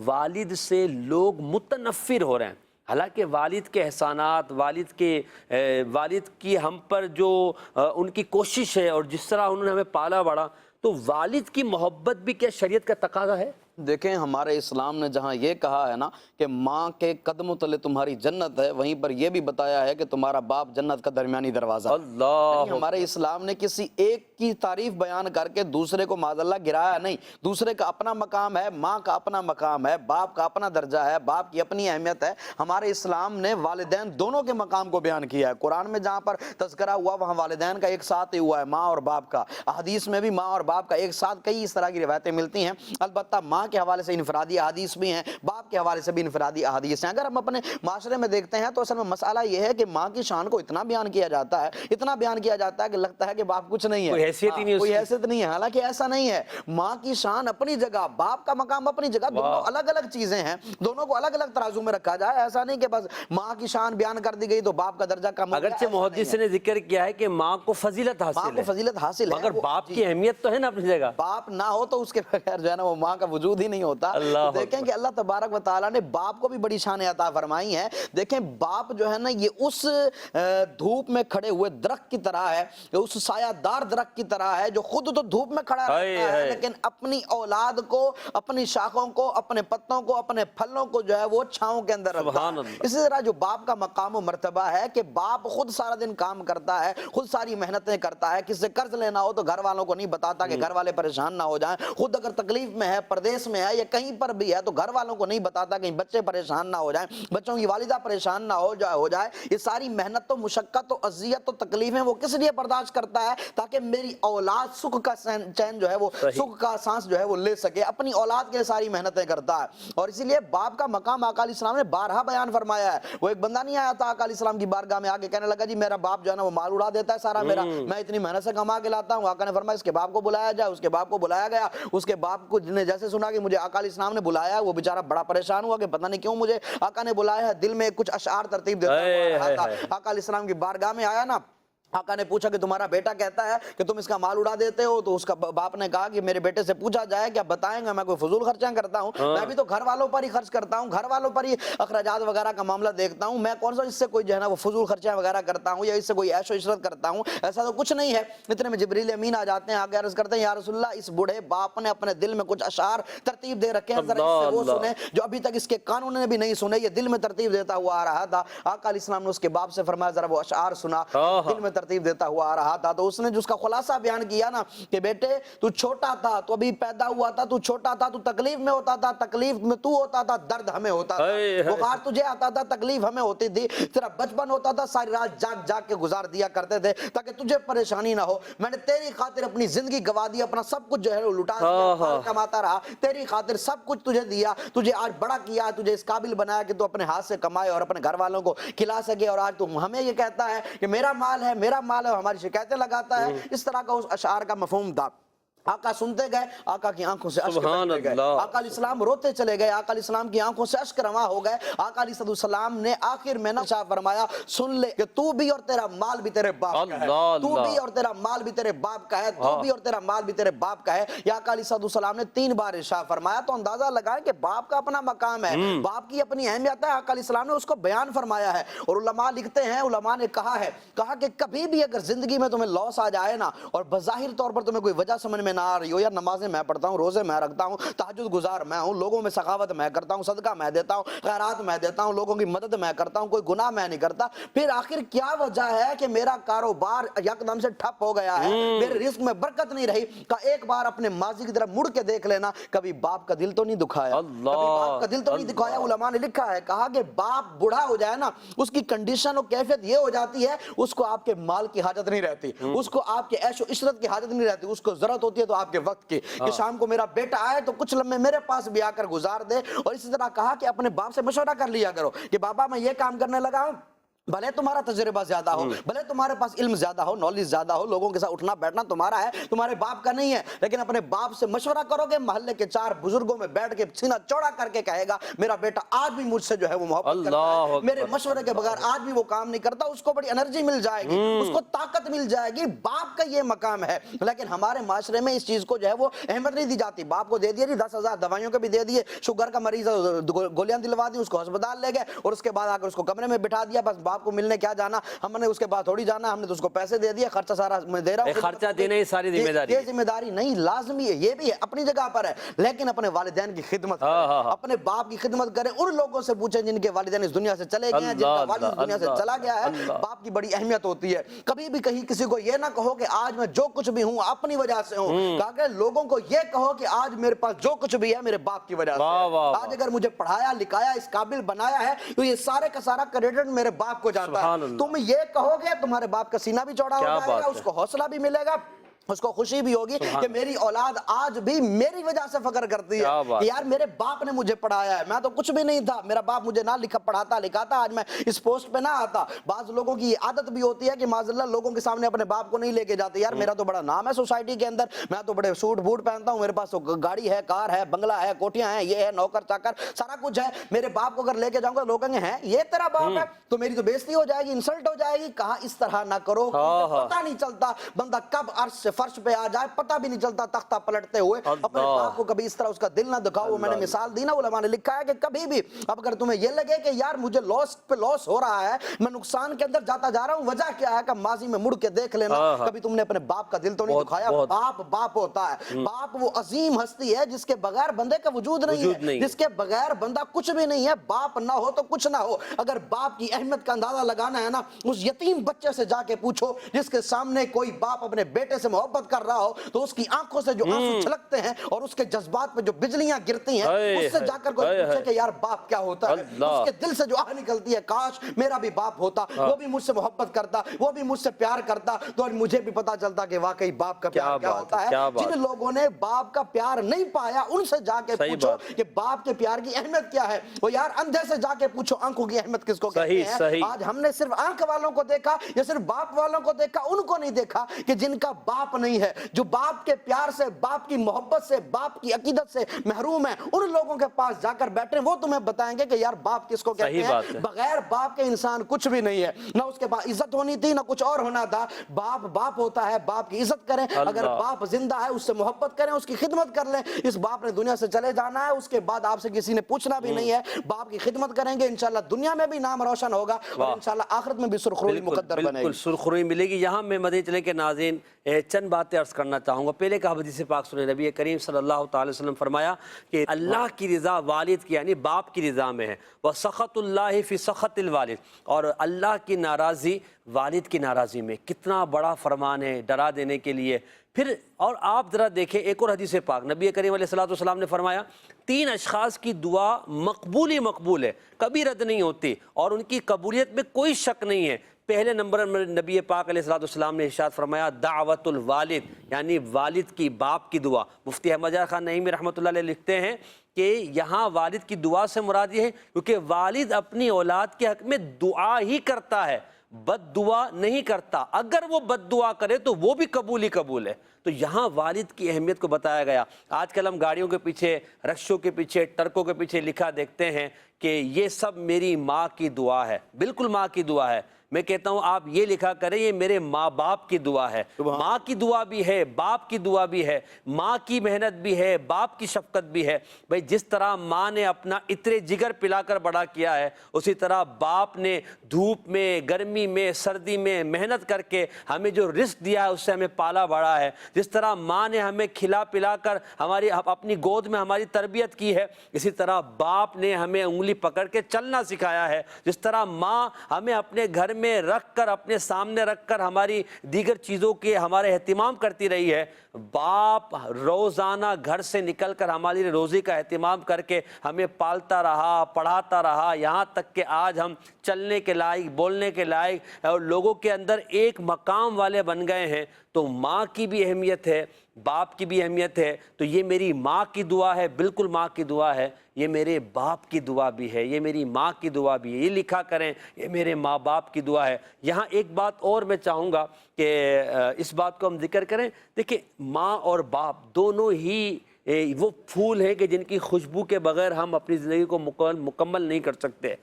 والد سے لوگ متنفر ہو رہے ہیں، حالانکہ والد کے احسانات، والد کی ہم پر جو ان کی کوشش ہے، اور جس طرح انہوں نے ہمیں پالا بڑھا، تو والد کی محبت بھی کیا شریعت کا تقاضا ہے؟ دیکھیں ہمارے اسلام نے جہاں یہ کہا ہے نا کہ ماں کے قدموں تلے تمہاری جنت ہے، وہیں پر یہ بھی بتایا ہے کہ تمہارا باپ جنت کا درمیانی دروازہ ہے۔ اللہ، ہمارے اسلام نے کسی ایک کی تعریف بیان کر کے دوسرے کو معاذ اللہ گرایا نہیں۔ دوسرے کا اپنا مقام ہے، ماں کا اپنا مقام ہے، باپ کا اپنا درجہ ہے، باپ کی اپنی اہمیت ہے۔ ہمارے اسلام نے والدین دونوں کے مقام کو بیان کیا ہے۔ قرآن میں جہاں پر تذکرہ ہوا وہاں والدین کا ایک ساتھ ہی ہوا ہے، ماں اور باپ کا۔ احادیث میں بھی ماں اور باپ کا ایک ساتھ کئی اس طرح کی روایتیں ملتی ہیں۔ البتہ ماں کے حوالے سے انفرادی احادیث بھی ہیں، باپ کے حوالے سے بھی انفرادی احادیث ہیں۔ اگر ہم اپنے معاشرے میں دیکھتے ہیں تو اصل میں مسئلہ یہ ہے کہ ماں کی شان کو اتنا بیان کیا جاتا ہے کہ لگتا ہے کہ باپ کچھ نہیں ہے، کوئی حیثیت ہی نہیں، کوئی حیثیت نہیں ہے۔ حالانکہ ایسا نہیں ہے، ماں کی شان اپنی جگہ، باپ کا مقام اپنی جگہ، دونوں الگ الگ چیزیں ہیں، دونوں کو الگ الگ ترازو میں رکھا جائے۔ ایسا نہیں کہ بس ماں کی شان بیان کر دی گئی تو باپ کا درجہ کم ہو گیا۔ اگرچہ محدث نے ذکر کیا ہے کہ ماں کو فضیلت حاصل ہے، مگر باپ کی اہمیت تو ہے نا اپنی جگہ۔ باپ نہ ہو تو اس کے بغیر جو ہے نا وہ ماں کا وجود ہی نہیں ہوتا۔ دیکھیں کہ اللہ تبارک و تعالیٰ نے باپ کو بھی بڑی شان عطا فرمائی ہے۔ دیکھیں باپ جو ہے نا یہ اس دھوپ میں کھڑے ہوئے درخت کی طرح ہے، اس سایہ دار درخت کی طرح ہے جو خود تو دھوپ میں کھڑا رہتا ہے لیکن اپنی اولاد کو، اپنی شاخوں کو، اپنے پتوں کو، اپنے پھلوں کو جو ہے وہ چھاؤں کے اندر رکھتا ہے۔ اسی طرح جو باپ کا مقام و مرتبہ ہے کہ باپ خود سارا دن کام کرتا ہے، خود ساری محنتیں کرتا ہے، کسی سے قرض لینا ہو تو گھر والوں کو نہیں بتاتا کہ گھر والے پریشان نہ ہو جائیں، خود اگر تکلیف میں ہے، پردیس میں ہے یا کہیں پر بھی ہے تو گھر والوں کو نہیں بتاتا کہ بچے پریشان نہ ہو جائیں، بچوں کی والدہ پریشان نہ ہو جائے۔ یہ ساری محنت و مشقت و اذیت و تکلیفیں وہ کس لیے برداشت کرتا ہے؟ تاکہ میری اولاد سکھ کا چین جو ہے وہ سکھ کا سانس جو ہے وہ لے سکے، اپنی اولاد کے لیے ساری محنتیں کرتا ہے۔ اور اسی لیے باپ کا مقام آقا علیہ السلام نے بارہا بیان فرمایا ہے۔ وہ ایک بندہ نہیں آیا تھا آقا علیہ السلام کی بارگاہ میں آگے کہنے لگا جی میرا باپ جو ہے نا وہ مال اڑا دیتا ہے سارا میرا، میں اتنی محنت سے کما کے لاتا ہوں۔ آقا نے فرمایا اس کے باپ کو بلایا جائے، اس کے باپ کو بلایا گیا۔ اس کے باپ کو نے جیسے سنا کہ مجھے آقا علیہ السلام نے بلایا، وہ بیچارہ بڑا پریشان ہوا کہ پتہ نہیں کیوں مجھے آقا نے بلایا ہے، دل میں کچھ اشعار ترتیب دیتا ہوا آقا علیہ السلام کی بارگاہ میں آیا نا۔ آقا نے پوچھا کہ تمہارا بیٹا کہتا ہے کہ تم اس کا مال اڑا دیتے ہو، تو اس کا باپ نے کہا کہ میرے بیٹے سے پوچھا جائے کہ بتائیں گا میں کوئی فضول خرچیاں کرتا ہوں، میں بھی تو گھر والوں پر ہی خرچ کرتا ہوں، گھر والوں پر ہی اخراجات وغیرہ کا معاملہ دیکھتا ہوں، میں کون سا اس سے کوئی جو ہے نا وہ فضول خرچیاں وغیرہ کرتا ہوں یا اس سے کوئی عیش و عشرت کرتا ہوں، ایسا تو کچھ نہیں ہے۔ اتنے میں جبریل امین آ جاتے ہیں، آگے عرض کرتے ہیں یا رسول اللہ اس بوڑھے باپ نے اپنے دل میں کچھ اشعار ترتیب دے رکھے ہیں، ذرا اس سے وہ سنیں جو ابھی تک اس کے کانوں نے بھی نہیں سنے، یہ دل میں ترتیب دیتا ہوا آ رہا تھا۔ آقا علیہ السلام نے اس کے باپ سے فرمایا ذرا وہ اشعار سنا، دل میں ترتیب دیتا ہوا آ رہا تھا۔ تو اس نے جو اس کا خلاصہ بیان کیا نا کہ بیٹے تو چھوٹا تھا، تو ابھی پیدا ہوا تھا، تو چھوٹا تھا، تو تکلیف میں ہوتا تھا، تکلیف میں تو ہوتا تھا، درد ہمیں ہوتا تھا، بخار تجھے آتا تھا، تکلیف ہمیں ہوتی تھی، تیرا بچپن ہوتا تھا، ساری رات جاگ جاگ کے گزار دیا کرتے تھے تاکہ تجھے پریشانی نہ ہو، میں نے تیری خاطر اپنی زندگی گوا دی، اپنا سب کچھ جو ہے وہ لٹا دیا، مال کماتا رہا، تیری خاطر سب کچھ تجھے دیا، تجھے آج بڑا کیا، تجھے اس قابل بنایا کہ تو اپنے ہاتھ سے کمائے اور اپنے گھر والوں کو کھلا سکے، اور آج تم ہمیں یہ کہتا ہے کہ میرا مال ہے، میرا مال ہے، ہماری شکایتیں لگاتا ہے۔ اس طرح کا اس اشعار کا مفہوم تھا۔ آقا سنتے گئے، آقا کی آنکھوں سے اشک بہتے گئے، آقا علیہ السلام روتے چلے گئے، آقا علیہ السلام کی آنکھوں سے اشک رواں ہو گئے۔ آقا علیہ السلام نے آخر میں نشا فرمایا سن لے کہ تو بھی اور تیرا مال بھی تیرے باپ کا ہے، تو بھی اور تیرا مال بھی تیرے باپ کا ہے، تو بھی اور تیرا مال بھی تیرے باپ کا ہے۔ یا آقا علیہ السلام نے 3 بار ارشاد فرمایا، تو اندازہ لگائیں کہ باپ کا اپنا مقام ہے، باپ کی اپنی اہمیت ہے، آقا علیہ السلام نے اس کو بیان فرمایا ہے۔ اور علماء لکھتے ہیں، علماء نے کہا کہ کبھی بھی اگر زندگی میں تمہیں لاس آ جائے نا اور بظاہر طور پر تمہیں کوئی وجہ سمجھ میں نہ نہ آ رہی ہو، یا نمازیں میں پڑھتا ہوں، روزے میں رکھتا ہوں، تہجد گزار میں ہوں، لوگوں میں سخاوت میں کرتا ہوں، صدقہ میں دیتا ہوں، خیرات میں دیتا ہوں، لوگوں کی مدد میں کرتا ہوں، کوئی گناہ میں نہیں کرتا، پھر آخر کیا وجہ ہے کہ میرا کاروبار یکدم سے ٹھپ ہو گیا ہے، میرے رزق میں برکت نہیں رہی؟ کہ ایک بار اپنے ماضی کی طرف مڑ کے دیکھ لینا، کبھی باپ کا دل تو نہیں دکھایا، کبھی باپ کا دل تو نہیں دکھایا۔ علماء نے لکھا ہے، کہا کہ باپ بوڑھا ہو جائے نا، اس کی کنڈیشن اور کیفیت یہ ہو جاتی ہے، اس کو آپ کے مال کی حاجت نہیں رہتی، اس کو آپ کے عیش و عشرت کی حاجت نہیں رہتی، اس کو ضرورت ہوتی ہے تو آپ کے وقت کی، کہ شام کو میرا بیٹا آئے تو کچھ لمحے میرے پاس بھی آ کر گزار دے۔ اور اسی طرح کہا کہ اپنے باپ سے مشورہ کر لیا کرو کہ بابا میں یہ کام کرنے لگا ہوں، بھلے تمہارا تجربہ زیادہ ہو، بھلے تمہارے پاس علم زیادہ ہو، نالج زیادہ ہو، لوگوں کے ساتھ اٹھنا بیٹھنا تمہارا ہے، تمہارے باپ کا نہیں ہے، لیکن اپنے باپ سے مشورہ کرو گے، محلے کے 4 بزرگوں میں بیٹھ کے سینہ چوڑا کر کے کہے گا میرا بیٹا آج بھی مجھ سے جو ہے وہ محبت کرتا ہے، میرے مشورے کے بغیر آج بھی وہ کام نہیں کرتا، اس کو بڑی انرجی مل جائے گی، اس کو طاقت مل جائے گی۔ باپ کا یہ مقام ہے، لیکن ہمارے معاشرے میں اس چیز کو جو ہے وہ اہمیت نہیں دی جاتی۔ باپ کو دے دیا جی 10,000 دوائیوں کے بھی دے دیے، شوگر کا مریض گولیاں دلوا دی، اس کو ہسپتال لے گئے، اور اس کے بعد آ کر اس کو کمرے میں بٹھا دیا، بس باپ کو ملنے کیا جانا، ہم نے اس کے بعد تھوڑی جانا، ہم نے تو اس کو پیسے دے دیے، خرچہ سارا میں دے رہا ہوں، خرچہ دینا ہی ساری ذمہ داری، یہ ذمہ داری نہیں، لازمی ہے، یہ بھی ہے اپنی جگہ پر ہے، لیکن اپنے والدین کی خدمت کریں، اپنے باپ کی خدمت کریں، ان لوگوں سے پوچھیں جن کے والدین اس دنیا سے چلے گئے ہیں، جن کا والد اس دنیا سے چلا گیا ہے، باپ کی بڑی اہمیت ہوتی ہے۔ کبھی بھی کہیں کسی کو یہ نہ کہو کہ آج میں جو کچھ بھی ہوں اپنی وجہ سے ہوں، تاکہ لوگوں کو یہ کہو کہ آج میرے پاس جو کچھ بھی ہے میرے باپ کی وجہ سے، آج اگر مجھے پڑھایا لکھایا اس قابل بنایا ہے تو یہ سارے کا سارا کریڈٹ میرے باپ کو جاتا ہے۔ تم یہ کہو گے تمہارے باپ کا سینہ بھی چوڑا ہو جائے گا، اس کو حوصلہ بھی ملے گا، اس کو خوشی بھی ہوگی کہ میری اولاد آج بھی میری وجہ سے فخر کرتی ہے کہ یار میرے باپ نے مجھے پڑھایا ہے، میں تو کچھ بھی نہیں تھا، میرا باپ مجھے نہ پڑھاتا لکھاتا آج میں اس پوسٹ پہ نہ آتا۔ بعض لوگوں کی یہ عادت بھی ہوتی ہے کہ معاذاللہ لوگوں کے سامنے اپنے باپ کو نہیں لے کے جاتے، یار میرا تو بڑا نام ہے سوسائٹی کے اندر، میں تو بڑے سوٹ بوٹ پہنتا ہوں، میرے پاس تو گاڑی ہے، کار ہے، بنگلہ ہے، کوٹیاں ہیں، یہ ہے، نوکر چاکر سارا کچھ ہے، میرے باپ کو اگر لے کے جاؤں گا لوگ کہیں گے ہیں یہ تیرا باپ ہے، تو میری تو بےزتی ہو جائے گی، انسلٹ ہو جائے گی۔ کہا اس طرح نہ کرو، پتہ نہیں چلتا بندہ کب عرش سے فرش پہ آ جائے، پتہ بھی نہیں چلتا تختہ پلٹتے ہوئے۔ اپنے باپ کو کبھی اس طرح اس کا دل نہ دکھاؤ، میں نے مثال دی نا، علماء نے لکھا ہے کہ کبھی بھی اب اگر تمہیں یہ لگے کہ یار مجھے لاس پہ لاس ہو رہا ہے، میں نقصان کے اندر جاتا جا رہا ہوں، وجہ کیا ہے کہ ماضی میں مڑ کے دیکھ لینا، کبھی تم نے اپنے باپ کا دل تو نہیں دکھایا۔ باپ باپ ہوتا ہے، باپ وہ عظیم ہستی ہے جس کے بغیر بندے کا وجود نہیں ہے، جس کے بغیر بندہ کچھ بھی نہیں ہے۔ باپ نہ ہو تو کچھ نہ ہو۔ اگر باپ کی اہمیت کا اندازہ لگانا ہے نا، اس یتیم بچے سے جا کے پوچھو جس کے سامنے کوئی باپ اپنے بیٹے سے محبت کر رہا ہو، تو اس کی آنکھوں سے جو آنسو چھلکتے ہیں اور اس کے جذبات پہ جو بجلیاں گرتی ہیں، اس سے جا کر کوئی پوچھے کہ یار باپ کیا ہوتا ہے، اس کے دل سے جو آہ نکلتی ہے کاش میرا بھی باپ ہوتا، وہ بھی مجھ سے محبت کرتا، وہ بھی مجھ سے پیار کرتا، تو مجھے بھی پتا چلتا کہ واقعی باپ کا پیار کیا ہوتا ہے۔ جن لوگوں نے باپ کا پیار نہیں پایا ان سے جا کے پوچھو کہ باپ کے پیار کی اہمیت کیا ہے۔ وہ یار اندھے سے جا کے پوچھو آنکھوں کی اہمیت کس کو کہتے ہیں۔ آج ہم نے صرف آنکھ والوں کو دیکھا یا صرف باپ والوں کو دیکھا، ان کو نہیں دیکھا کہ جن کا باپ نہیں ہے، جو باپ کے پیار سے، باپ کی محبت سے، باپ کی عقیدت سے محروم ہیں، ان لوگوں کے پاس جا کر بیٹھے وہ تمہیں بتائیں گے کہ یار باپ کس کو کہتے ہیں۔ بغیر باپ کے انسان کچھ بھی نہیں ہے، نہ اس کے پاس عزت ہونی تھی نہ کچھ اور ہونا تھا۔ باپ باپ ہوتا ہے، باپ کی عزت کریں، اگر باپ زندہ ہے اس سے محبت کریں، اس کی خدمت کر لیں۔ اس باپ نے دنیا سے چلے جانا ہے، اس کے بعد آپ سے کسی نے پوچھنا بھی نہیں ہے، باپ کی خدمت کریں گے انشاءاللہ دنیا میں بھی نام روشن ہوگا اور انشاءاللہ آخرت میں بھی سرخروئی مقدر بنے گی۔ بالکل سرخروئی ملے گی۔ یہاں میں مدنی چلے کے ناظرین چند باتیں عرض کرنا چاہوں گا۔ پہلے کا حدیث پاک سنیں، نبی کریم صلی اللہ تعالی وسلم فرمایا کہ اللہ کی رضا والد کی یعنی باپ کی رضا میں ہے، وَسَخَطُ اللَّهِ فِي سَخَطِ الْوَالِدِ، اور اللہ کی ناراضی والد کی ناراضی میں۔ کتنا بڑا فرمان ہے ڈرا دینے کے لیے۔ پھر اور آپ ذرا دیکھیں ایک اور حدیث پاک، نبی کریم علیہ السلام نے فرمایا 3 اشخاص کی دعا مقبول ہی مقبول ہے، کبھی رد نہیں ہوتی اور ان کی قبولیت میں کوئی شک نہیں ہے۔ پہلے نمبر میں نبی پاک علیہ السلام نے ارشاد فرمایا دعوت الوالد، یعنی والد کی، باپ کی دعا۔ مفتی احمد یار خان نعیمی رحمۃ اللہ علیہ لکھتے ہیں کہ یہاں والد کی دعا سے مراد یہ ہے کیونکہ والد اپنی اولاد کے حق میں دعا ہی کرتا ہے، بد دعا نہیں کرتا۔ اگر وہ بد دعا کرے تو وہ بھی قبول ہی قبول ہے۔ تو یہاں والد کی اہمیت کو بتایا گیا۔ آج کل ہم گاڑیوں کے پیچھے، رکشوں کے پیچھے، ٹرکوں کے پیچھے لکھا دیکھتے ہیں کہ یہ سب میری ماں کی دعا ہے۔ بالکل ماں کی دعا ہے، میں کہتا ہوں آپ یہ لکھا کریں یہ میرے ماں باپ کی دعا ہے. ماں کی دعا بھی ہے، باپ کی دعا بھی ہے، ماں کی محنت بھی ہے، باپ کی شفقت بھی ہے. بھئی جس طرح ماں نے اپنا اترے جگر پلا کر بڑا کیا ہے، اسی طرح باپ نے دھوپ میں، گرمی میں، سردی میں محنت کر کے ہمیں جو رزق دیا ہے اس سے ہمیں پالا بڑھا ہے. جس طرح ماں نے ہمیں کھلا پلا کر اپنی گود میں ہماری تربیت کی ہے، اسی طرح باپ نے ہمیں انگلی پکڑ کے چلنا سکھایا ہے. جس طرح ماں ہمیں اپنے گھر میں رکھ کر، اپنے سامنے رکھ کر ہماری دیگر چیزوں کے ہمارے اہتمام کرتی رہی ہے، باپ روزانہ گھر سے نکل کر ہماری روزی کا اہتمام کر کے ہمیں پالتا رہا، پڑھاتا رہا، یہاں تک کہ آج ہم چلنے کے لائق، بولنے کے لائق اور لوگوں کے اندر ایک مقام والے بن گئے ہیں. تو ماں کی بھی اہمیت ہے، باپ کی بھی اہمیت ہے. تو یہ میری ماں کی دعا ہے، بالکل ماں کی دعا ہے. یہ میرے باپ کی دعا بھی ہے، یہ میری ماں کی دعا بھی ہے. یہ لکھا کریں یہ میرے ماں باپ کی دعا ہے. یہاں ایک بات اور میں چاہوں گا کہ اس بات کو ہم ذکر کریں. دیکھیں ماں اور باپ دونوں ہی وہ پھول ہیں کہ جن کی خوشبو کے بغیر ہم اپنی زندگی کو مکمل نہیں کر سکتے.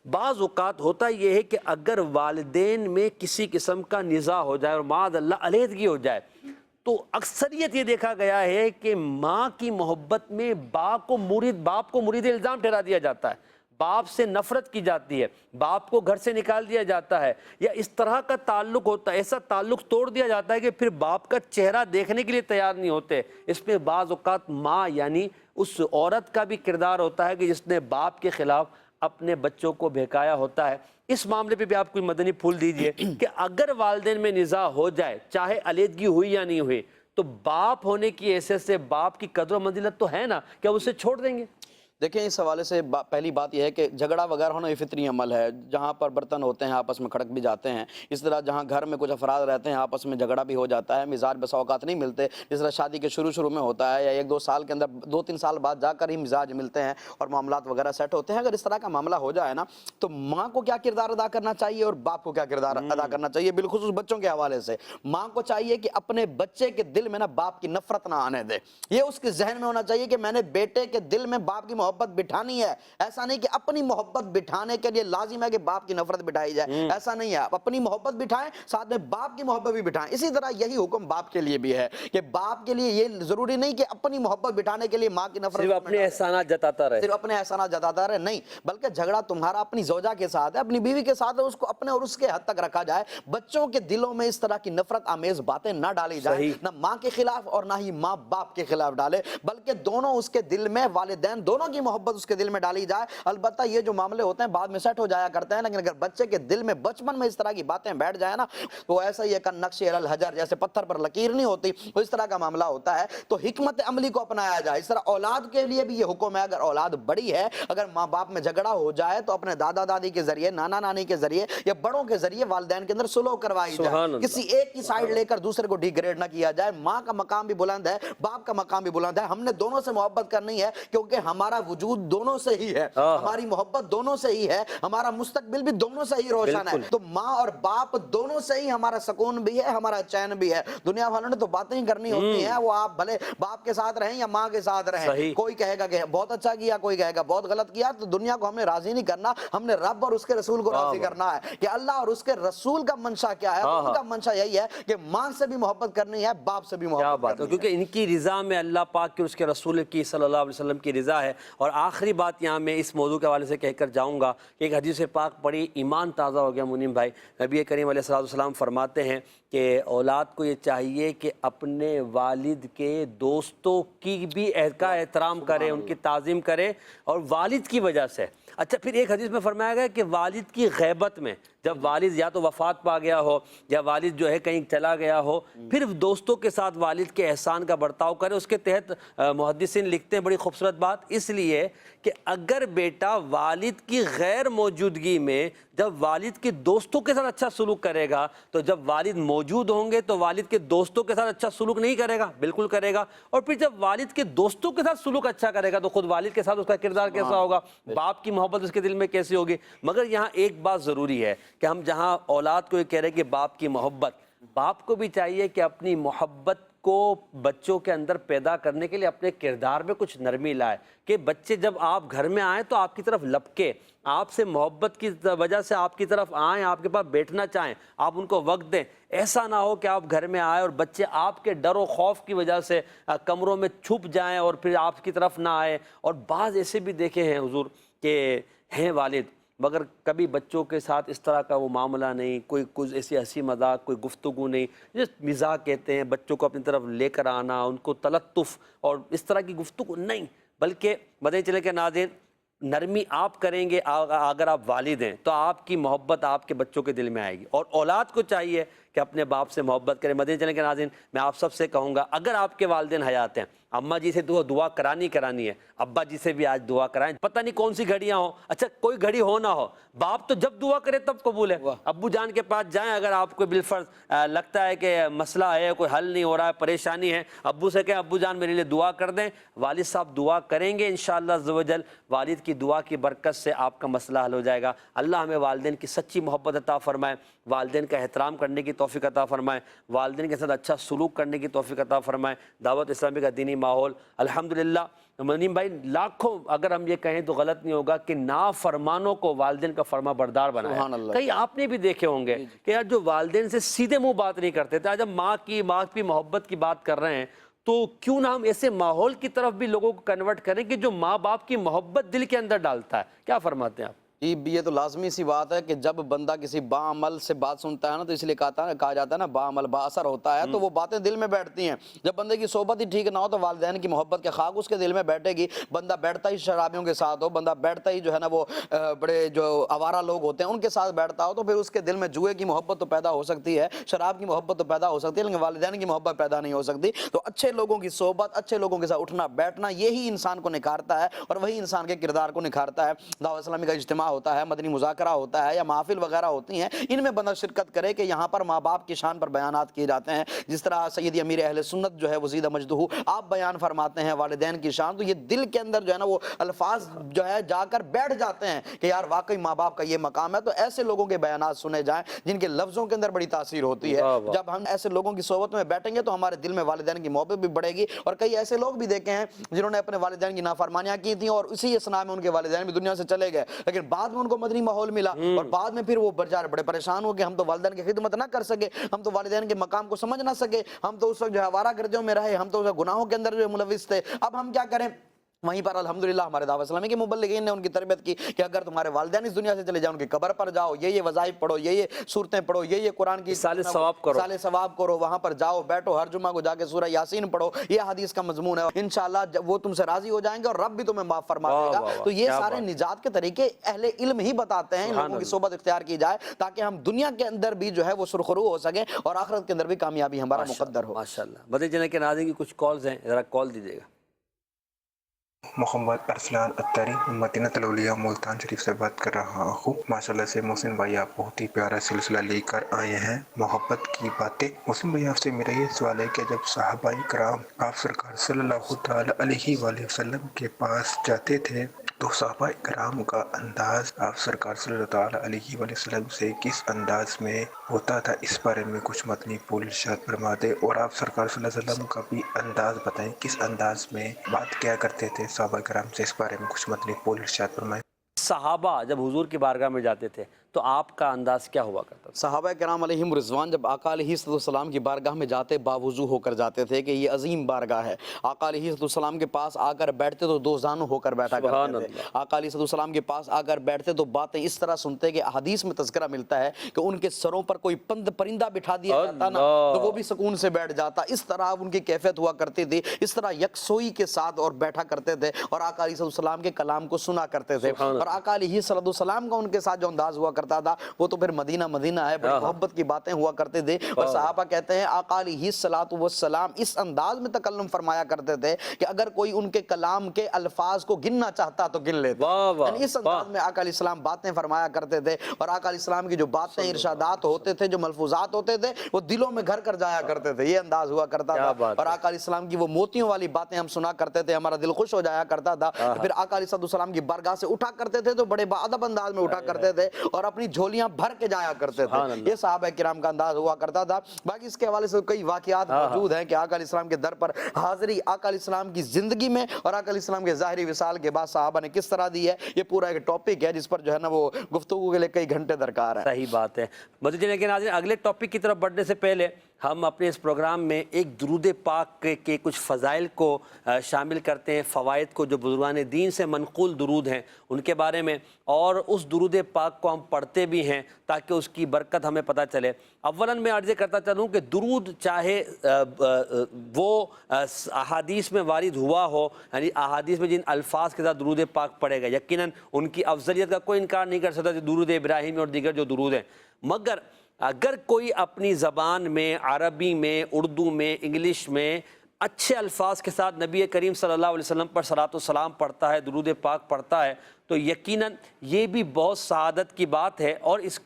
بعض اوقات ہوتا یہ ہے کہ اگر والدین میں کسی قسم کا نزاع ہو جائے اور معاذ اللہ علیحدگی ہو جائے تو اکثریت یہ دیکھا گیا ہے کہ ماں کی محبت میں باپ کو مرید الزام ٹھہرا دیا جاتا ہے، باپ سے نفرت کی جاتی ہے، باپ کو گھر سے نکال دیا جاتا ہے، یا اس طرح کا تعلق ہوتا ہے، ایسا تعلق توڑ دیا جاتا ہے کہ پھر باپ کا چہرہ دیکھنے کے لیے تیار نہیں ہوتے. اس میں بعض اوقات ماں یعنی اس عورت کا بھی کردار ہوتا ہے کہ جس نے باپ کے خلاف اپنے بچوں کو بہکایا ہوتا ہے. اس معاملے پہ بھی آپ کوئی مدنی پھول دیجئے کہ اگر والدین میں نزاع ہو جائے، چاہے علیحدگی ہوئی یا نہیں ہوئی، تو باپ ہونے کی حیثیت سے باپ کی قدر و منزلت تو ہے نا، کیا اسے چھوڑ دیں گے؟ دیکھیں اس حوالے سے پہلی بات یہ ہے کہ جھگڑا وغیرہ ہونا یہ فطری عمل ہے. جہاں پر برتن ہوتے ہیں آپس میں کھڑک بھی جاتے ہیں. اس طرح جہاں گھر میں کچھ افراد رہتے ہیں آپس میں جھگڑا بھی ہو جاتا ہے، مزاج بسا اوقات نہیں ملتے. جس طرح شادی کے شروع میں ہوتا ہے یا 1-2 سال کے اندر 2-3 سال بعد جا کر ہی مزاج ملتے ہیں اور معاملات وغیرہ سیٹ ہوتے ہیں. اگر اس طرح کا معاملہ ہو جائے نا تو ماں کو کیا کردار ادا کرنا چاہیے اور باپ کو کیا کردار ادا کرنا چاہیے، بالخصوص بچوں کے حوالے سے. ماں کو چاہیے کہ اپنے بچے کے دل میں نا باپ کی نفرت نہ آنے دے. یہ اس کے ذہن میں ہونا چاہیے کہ میں نے بیٹے کے دل میں باپ کی محبت بٹھانی ہے. ایسا نہیں کہ اپنی محبت بٹھانے کے لیے لازم ہے کہ باپ کی نفرت بٹھائی جائے، ایسا نہیں ہے. آپ اپنی محبت بٹھائیں، ساتھ میں باپ کی محبت بھی بٹھائیں. اسی طرح یہی حکم باپ کے لیے بھی ہے کہ باپ کے لیے یہ ضروری نہیں کہ اپنی محبت بٹھانے کے لیے ماں کی نفرت صرف اپنے احسانات جتاتا رہے، نہیں، بلکہ جھگڑا تمہارا اپنی زوجہ کے ساتھ ہے، اپنی بیوی کے ساتھ ہے، اس کو اپنے اور اس کے حد تک رکھا جائے. بچوں کے دلوں میں اس طرح کی نفرت آمیز باتیں نہ ڈالی جائیں، نہ ماں کے خلاف اور نہ ہی ماں باپ کے خلاف ڈالے، بلکہ دونوں اس کے دل میں، والدین دونوں کی محبت اس کے دل میں ڈالی جائے. البتہ یہ جو معاملے ہوتے ہیں بعد میں سیٹ ہو جایا کرتے ہیں، لیکن اگر بچے کے دل میں بچپن میں اس طرح کی باتیں بیٹھ جائیں نا تو ایسا ہی کہ نقش علی الحجر، جیسے پتھر پر لکیر نہیں ہوتی، تو اس طرح کا معاملہ ہوتا ہے. تو حکمت عملی کو اپنایا جائے. اس طرح اولاد کے لیے بھی یہ حکم ہے، اگر اولاد بڑی ہے، اگر ماں باپ میں جھگڑا ہو جائے تو اپنے دادا دادی کے ذریعے، نانا نانی کے ذریعے یا بڑوں کے ذریعے والدین کے اندر صلح کروائی جائے. کسی ایک کی سائیڈ لے کر دوسرے کو ڈیگریڈ نہ کیا جائے. ماں کا مقام بھی بلند ہے، باپ کا مقام بھی بلند ہے. ہم نے دونوں سے محبت کرنی ہے کیونکہ ہمارا وجود دونوں سے ہی ہے، ہماری محبت دونوں سے ہی ہے، ہمارا مستقبل بھی دونوں سے ہی روشن ہے. تو ماں اور باپ دونوں سے ہی ہمارا سکون بھی ہے، ہمارا چین بھی ہے. دنیا والوں نے تو باتیں ہی کرنی ہوتی ہیں، وہ آپ بھلے باپ کے ساتھ رہیں یا ماں کے ساتھ رہیں. کوئی کہے گا کہ بہت اچھا کیا، کوئی کہے گا بہت غلط کیا. تو دنیا کو ہم نے راضی نہیں کرنا، ہم نے رب اور اس کے رسول کو راضی کرنا ہے کہ اللہ اور اس کے رسول کا منشا کیا ہے. ان کا منشا یہی ہے کہ ماں سے بھی محبت کرنی ہے، باپ سے بھی محبت کرنی ہے، کیونکہ ان کی رضا میں اللہ پاک کی، اس کے رسول کی صلی اللہ علیہ وسلم کی رضا ہے. اور آخری بات یہاں میں اس موضوع کے حوالے سے کہہ کر جاؤں گا کہ ایک حدیث پاک پڑھی، ایمان تازہ ہو گیا منیم بھائی. نبی کریم علیہ الصلوۃ والسلام فرماتے ہیں کہ اولاد کو یہ چاہیے کہ اپنے والد کے دوستوں کی بھی کا احترام کرے، ان کی تعظیم کرے، اور والد کی وجہ سے. اچھا، پھر ایک حدیث میں فرمایا گیا کہ والد کی غیبت میں، جب والد یا تو وفات پا گیا ہو یا والد جو ہے کہیں چلا گیا ہو، پھر دوستوں کے ساتھ والد کے احسان کا برتاؤ کرے. اس کے تحت محدثین لکھتے ہیں بڑی خوبصورت بات، اس لیے کہ اگر بیٹا والد کی غیر موجودگی میں جب والد کے دوستوں کے ساتھ اچھا سلوک کرے گا تو جب والد موجود ہوں گے تو والد کے دوستوں کے ساتھ اچھا سلوک نہیں کرے گا، بالکل کرے گا. اور پھر جب والد کے دوستوں کے ساتھ سلوک اچھا کرے گا تو خود والد کے ساتھ اس کا کردار کیسا ہوگا، باپ کی محبت اس کے دل میں کیسی ہوگی. مگر یہاں ایک بات ضروری ہے کہ ہم جہاں اولاد کو یہ کہہ رہے ہیں کہ باپ کی محبت، باپ کو بھی چاہیے کہ اپنی محبت کو بچوں کے اندر پیدا کرنے کے لیے اپنے کردار میں کچھ نرمی لائے کہ بچے جب آپ گھر میں آئیں تو آپ کی طرف لپکے، آپ سے محبت کی وجہ سے آپ کی طرف آئیں، آپ کے پاس بیٹھنا چاہیں، آپ ان کو وقت دیں۔ ایسا نہ ہو کہ آپ گھر میں آئیں اور بچے آپ کے ڈر و خوف کی وجہ سے کمروں میں چھپ جائیں اور پھر آپ کی طرف نہ آئیں۔ اور بعض ایسے بھی دیکھے ہیں حضور کہ ہیں والد مگر کبھی بچوں کے ساتھ اس طرح کا وہ معاملہ نہیں، کوئی کچھ ایسی ہنسی مذاق، کوئی گفتگو نہیں، جس مزاح کہتے ہیں، بچوں کو اپنی طرف لے کر آنا، ان کو تلطف اور اس طرح کی گفتگو نہیں، بلکہ مدنی چینل کے ناظرین نرمی آپ کریں گے اگر آپ والد ہیں تو آپ کی محبت آپ کے بچوں کے دل میں آئے گی، اور اولاد کو چاہیے کہ اپنے باپ سے محبت کریں۔ مدنی چینل کے ناظرین میں آپ سب سے کہوں گا اگر آپ کے والدین حیات ہیں، اماں جی سے دعا کرانی ہے، ابا جی سے بھی آج دعا کرائیں، پتہ نہیں کون سی گھڑیاں ہوں، اچھا کوئی گھڑی ہو نہ ہو، باپ تو جب دعا کرے تب قبول ہے۔ ابو جان کے پاس جائیں اگر آپ کو بالفرض لگتا ہے کہ مسئلہ ہے، کوئی حل نہیں ہو رہا ہے، پریشانی ہے، ابو سے کہیں ابو جان میرے لیے دعا کر دیں، والد صاحب دعا کریں گے انشاءاللہ عز و جل، والد کی دعا کی برکت سے آپ کا مسئلہ حل ہو جائے گا۔ اللہ ہمیں والدین کی سچی محبت عطا فرمائے، والدین کا احترام کرنے کی توفیق عطا فرمائے، والدین کے ساتھ اچھا سلوک کرنے کی توفیق عطا فرمائے۔ دعوت اسلامی کا دینی ماحول الحمدللہ، منیم بھائی لاکھوں اگر ہم یہ کہیں تو غلط نہیں ہوگا کہ نافرمانوں کو والدین کا فرما بردار بنایا۔ سبحان اللہ۔ کئی آپ نے بھی دیکھے ہوں گے کہ یار جو والدین سے سیدھے منہ بات نہیں کرتے تھے، آج ہم ماں کی محبت کی بات کر رہے ہیں تو کیوں نہ ہم ایسے ماحول کی طرف بھی لوگوں کو کنورٹ کریں کہ جو ماں باپ کی محبت دل کے اندر ڈالتا ہے۔ کیا فرماتے ہیں آپ؟ جی یہ تو لازمی سی بات ہے کہ جب بندہ کسی باعمل سے بات سنتا ہے نا تو اس لیے کہا جاتا ہے نا باعمل با اثر ہوتا ہے، تو وہ باتیں دل میں بیٹھتی ہیں۔ جب بندے کی صحبت ہی ٹھیک نہ ہو تو والدین کی محبت کے خاک اس کے دل میں بیٹھے گی، بندہ بیٹھتا ہی شرابیوں کے ساتھ ہو، بندہ بیٹھتا ہی جو ہے نا وہ بڑے جو آوارہ لوگ ہوتے ہیں ان کے ساتھ بیٹھتا ہو، تو پھر اس کے دل میں جوئے کی محبت تو پیدا ہو سکتی ہے، شراب کی محبت تو پیدا ہو سکتی ہے، لیکن والدین کی محبت پیدا نہیں ہو سکتی۔ تو اچھے لوگوں کی صحبت، اچھے لوگوں کے ساتھ اٹھنا بیٹھنا، یہی انسان کو نکھارتا ہے اور وہی انسان کے کردار کو نکھارتا ہے۔ دعوت اسلامی کا اجتماع ہوتا ہے، مدنی مذاکرہ ہوتا ہے یا محافل وغیرہ ہوتی ہیں، ان میں بندہ شرکت کرے کہ یہاں پر ماں باپ کی شان پر بیانات کیے جاتے ہیں، جس طرح سیدی امیر اہل سنت جو ہے وزید مجدہ آپ بیان فرماتے ہیں والدین کی شان، تو یہ دل کے اندر جو ہے نا وہ الفاظ جو ہے جا کر بیٹھ جاتے ہیں کہ یار واقعی ماں باپ کا یہ مقام ہے۔ تو ایسے لوگوں کے بیانات سنے جائیں جن کے لفظوں کے اندر بڑی تاثیر ہوتی ہے۔ جب ہم ایسے لوگوں کی صحبت میں بیٹھیں گے تو ہمارے دل میں والدین کی محبت بھی بڑھے گی۔ اور کئی ایسے لوگ بھی دیکھے ہیں جنہوں نے اپنے والدین کی نافرمانیاں کی تھیں اور اسی اسنا میں ان کے والدین بھی دنیا سے چلے گئے، لیکن بعد میں ان کو مدنی ماحول ملا اور بعد میں پھر وہ بیچارے بڑے پریشان ہو کہ ہم تو والدین کی خدمت نہ کر سکے، ہم تو والدین کے مقام کو سمجھ نہ سکے، ہم تو اس وقت جو ہے آوارہ گردیوں میں رہے، ہم تو گناہوں کے اندر جو ملوث تھے، اب ہم کیا کریں؟ وہیں پر الحمدللہ ہمارے دعوت اسلامی کے مبلغین نے ان کی تربیت کی کہ اگر تمہارے والدین اس دنیا سے چلے جائیں ان کی قبر پر جاؤ، یہ وظائف پڑھو، یہ صورتیں پڑھو، یہ قرآن کی سال ثواب کرو، وہاں پر جاؤ بیٹھو، ہر جمعہ کو جا کے سورہ یاسین پڑھو، یہ حدیث کا مضمون ہے، انشاءاللہ وہ تم سے راضی ہو جائیں گے اور رب بھی تمہیں معاف فرما دے گا۔ تو یہ سارے نجات کے طریقے اہل علم ہی بتاتے ہیں، ان لوگوں کی صحبت اختیار کی جائے تاکہ ہم دنیا کے اندر بھی جو ہے وہ سرخرو ہو سکیں اور آخرت کے اندر بھی کامیابی ہمارا مقدر ہو۔ ماشاءاللہ۔ مدنی چینل کے ناظرین کی کچھ کالز ہیں، ذرا کال دیجیے گا۔ محمد ارسلان اتاری مدینہ الاولیاء ملتان شریف سے بات کر رہا ہوں۔ ماشاءاللہ سے محسن بھائی آپ بہت ہی پیارا سلسلہ لے کر آئے ہیں، محبت کی باتیں۔ محسن بھائی آپ سے میرا یہ سوال ہے کہ جب صحابہ کرام آپ سرکار صلی اللہ تعالی علیہ وآلہ وسلم کے پاس جاتے تھے تو صحابہ کرام کا انداز آپ سرکار صلی اللہ تعالی علیہ وآلہ وسلم سے کس انداز میں ہوتا تھا، اس بارے میں کچھ متنی پھول ارشاد فرما دیں، اور آپ سرکار صلی اللہ علیہ وسلم کا بھی انداز بتائیں، کس انداز میں بات کیا کرتے تھے صحابہ کرام سے، اس بارے میں کچھ متنی پھول ارشاد فرمائیں۔ صحابہ جب حضور کی بارگاہ میں جاتے تھے تو آپ کا انداز کیا ہوا کرتا تھا؟ صحابہ کرام علیہم رضوان جب آقا علیہ السلام کی بارگاہ میں جاتے باوضو ہو کر جاتے تھے کہ یہ عظیم بارگاہ ہے۔ آقا علیہ السلام کے پاس آ کر بیٹھتے تو دو زانو ہو کر بیٹھا کرتے تھے۔ آقا علیہ السلام کے پاس آ کر بیٹھتے تو باتیں اس طرح سنتے کہ حدیث میں تذکرہ ملتا ہے کہ ان کے سروں پر کوئی پرندہ بٹھا دیا جاتا نا تو وہ بھی سکون سے بیٹھ جاتا، اس طرح ان کی کیفیت ہوا کرتی تھی، اس طرح یکسوئی کے ساتھ اور بیٹھا کرتے تھے اور آقا علیہ السلام کے کلام کو سنا کرتے تھے۔ اور آقا علیہ السلام کا ان کے ساتھ جو انداز ہوا کرتا تھا وہ تو پھر مدینہ ہے، بڑی محبت کی باتیں ہوا کرتے تھے۔ اور صحابہ کہتے ہیں آقا علیہ السلام اس انداز میں تکلم فرمایا کرتے تھے کہ اگر کوئی ان کے کلام کے الفاظ کو گننا چاہتا تو گن لیتا، یعنی اس انداز میں آقا علیہ السلام باتیں فرمایا کرتے تھے۔ اور آقا علیہ السلام کی جو باتیں ارشادات ہوتے تھے، جو ملفوظات ہوتے تھے، وہ دلوں میں گھر کر جایا کرتے تھے، یہ انداز ہوا کرتا تھا۔ اور آقا علیہ السلام کی وہ موتیوں والی باتیں ہم سنا کرتے تھے، ہمارا دل خوش ہو جایا کرتا تھا۔ پھر آقا علیہ السلام کی بارگاہ سے اٹھا کرتے تھے تو بڑے باادب انداز میں اٹھا کرتے تھے اور اپنی جھولیاں بھر کے جایا کرتے تھے. یہ صحابہ کرام کا انداز ہوا کرتا تھا. باقی اس کے حوالے سے کئی واقعات موجود ہیں کہ آقا علیہ السلام کے در پر حاضری آقا علیہ السلام کی زندگی میں اور آقا علیہ السلام کے ظاہری وصال کے بعد صحابہ نے کس طرح دی ہے. یہ پورا ایک ٹاپک ہے جس پر جو ہے نا وہ گفتگو کے لیے کئی گھنٹے درکار ہیں. صحیح بات ہے. مزید لیکن ناظرین اگلے ٹاپک کی طرف بڑھنے سے پہلے ہم اپنے اس پروگرام میں ایک درود پاک کے کچھ فضائل کو شامل کرتے ہیں, فوائد کو جو بزرگان دین سے منقول درود ہیں ان کے بارے میں, اور اس درود پاک کو ہم پڑھتے بھی ہیں تاکہ اس کی برکت ہمیں پتہ چلے. اولاً میں عرض کرتا چلوں کہ درود چاہے وہ احادیث میں وارد ہوا ہو, یعنی احادیث میں جن الفاظ کے ساتھ درود پاک پڑھے گا یقیناً ان کی افضلیت کا کوئی انکار نہیں کر سکتا, درود ابراہیمی اور دیگر جو درود ہیں. مگر اگر کوئی اپنی زبان میں, عربی میں, اردو میں, انگلش میں اچھے الفاظ کے ساتھ نبی کریم صلی اللہ علیہ وسلم پر صلاۃ و سلام پڑھتا ہے, درود پاک پڑھتا ہے, تو یقیناً یہ بھی بہت سعادت کی بات ہے. اور اس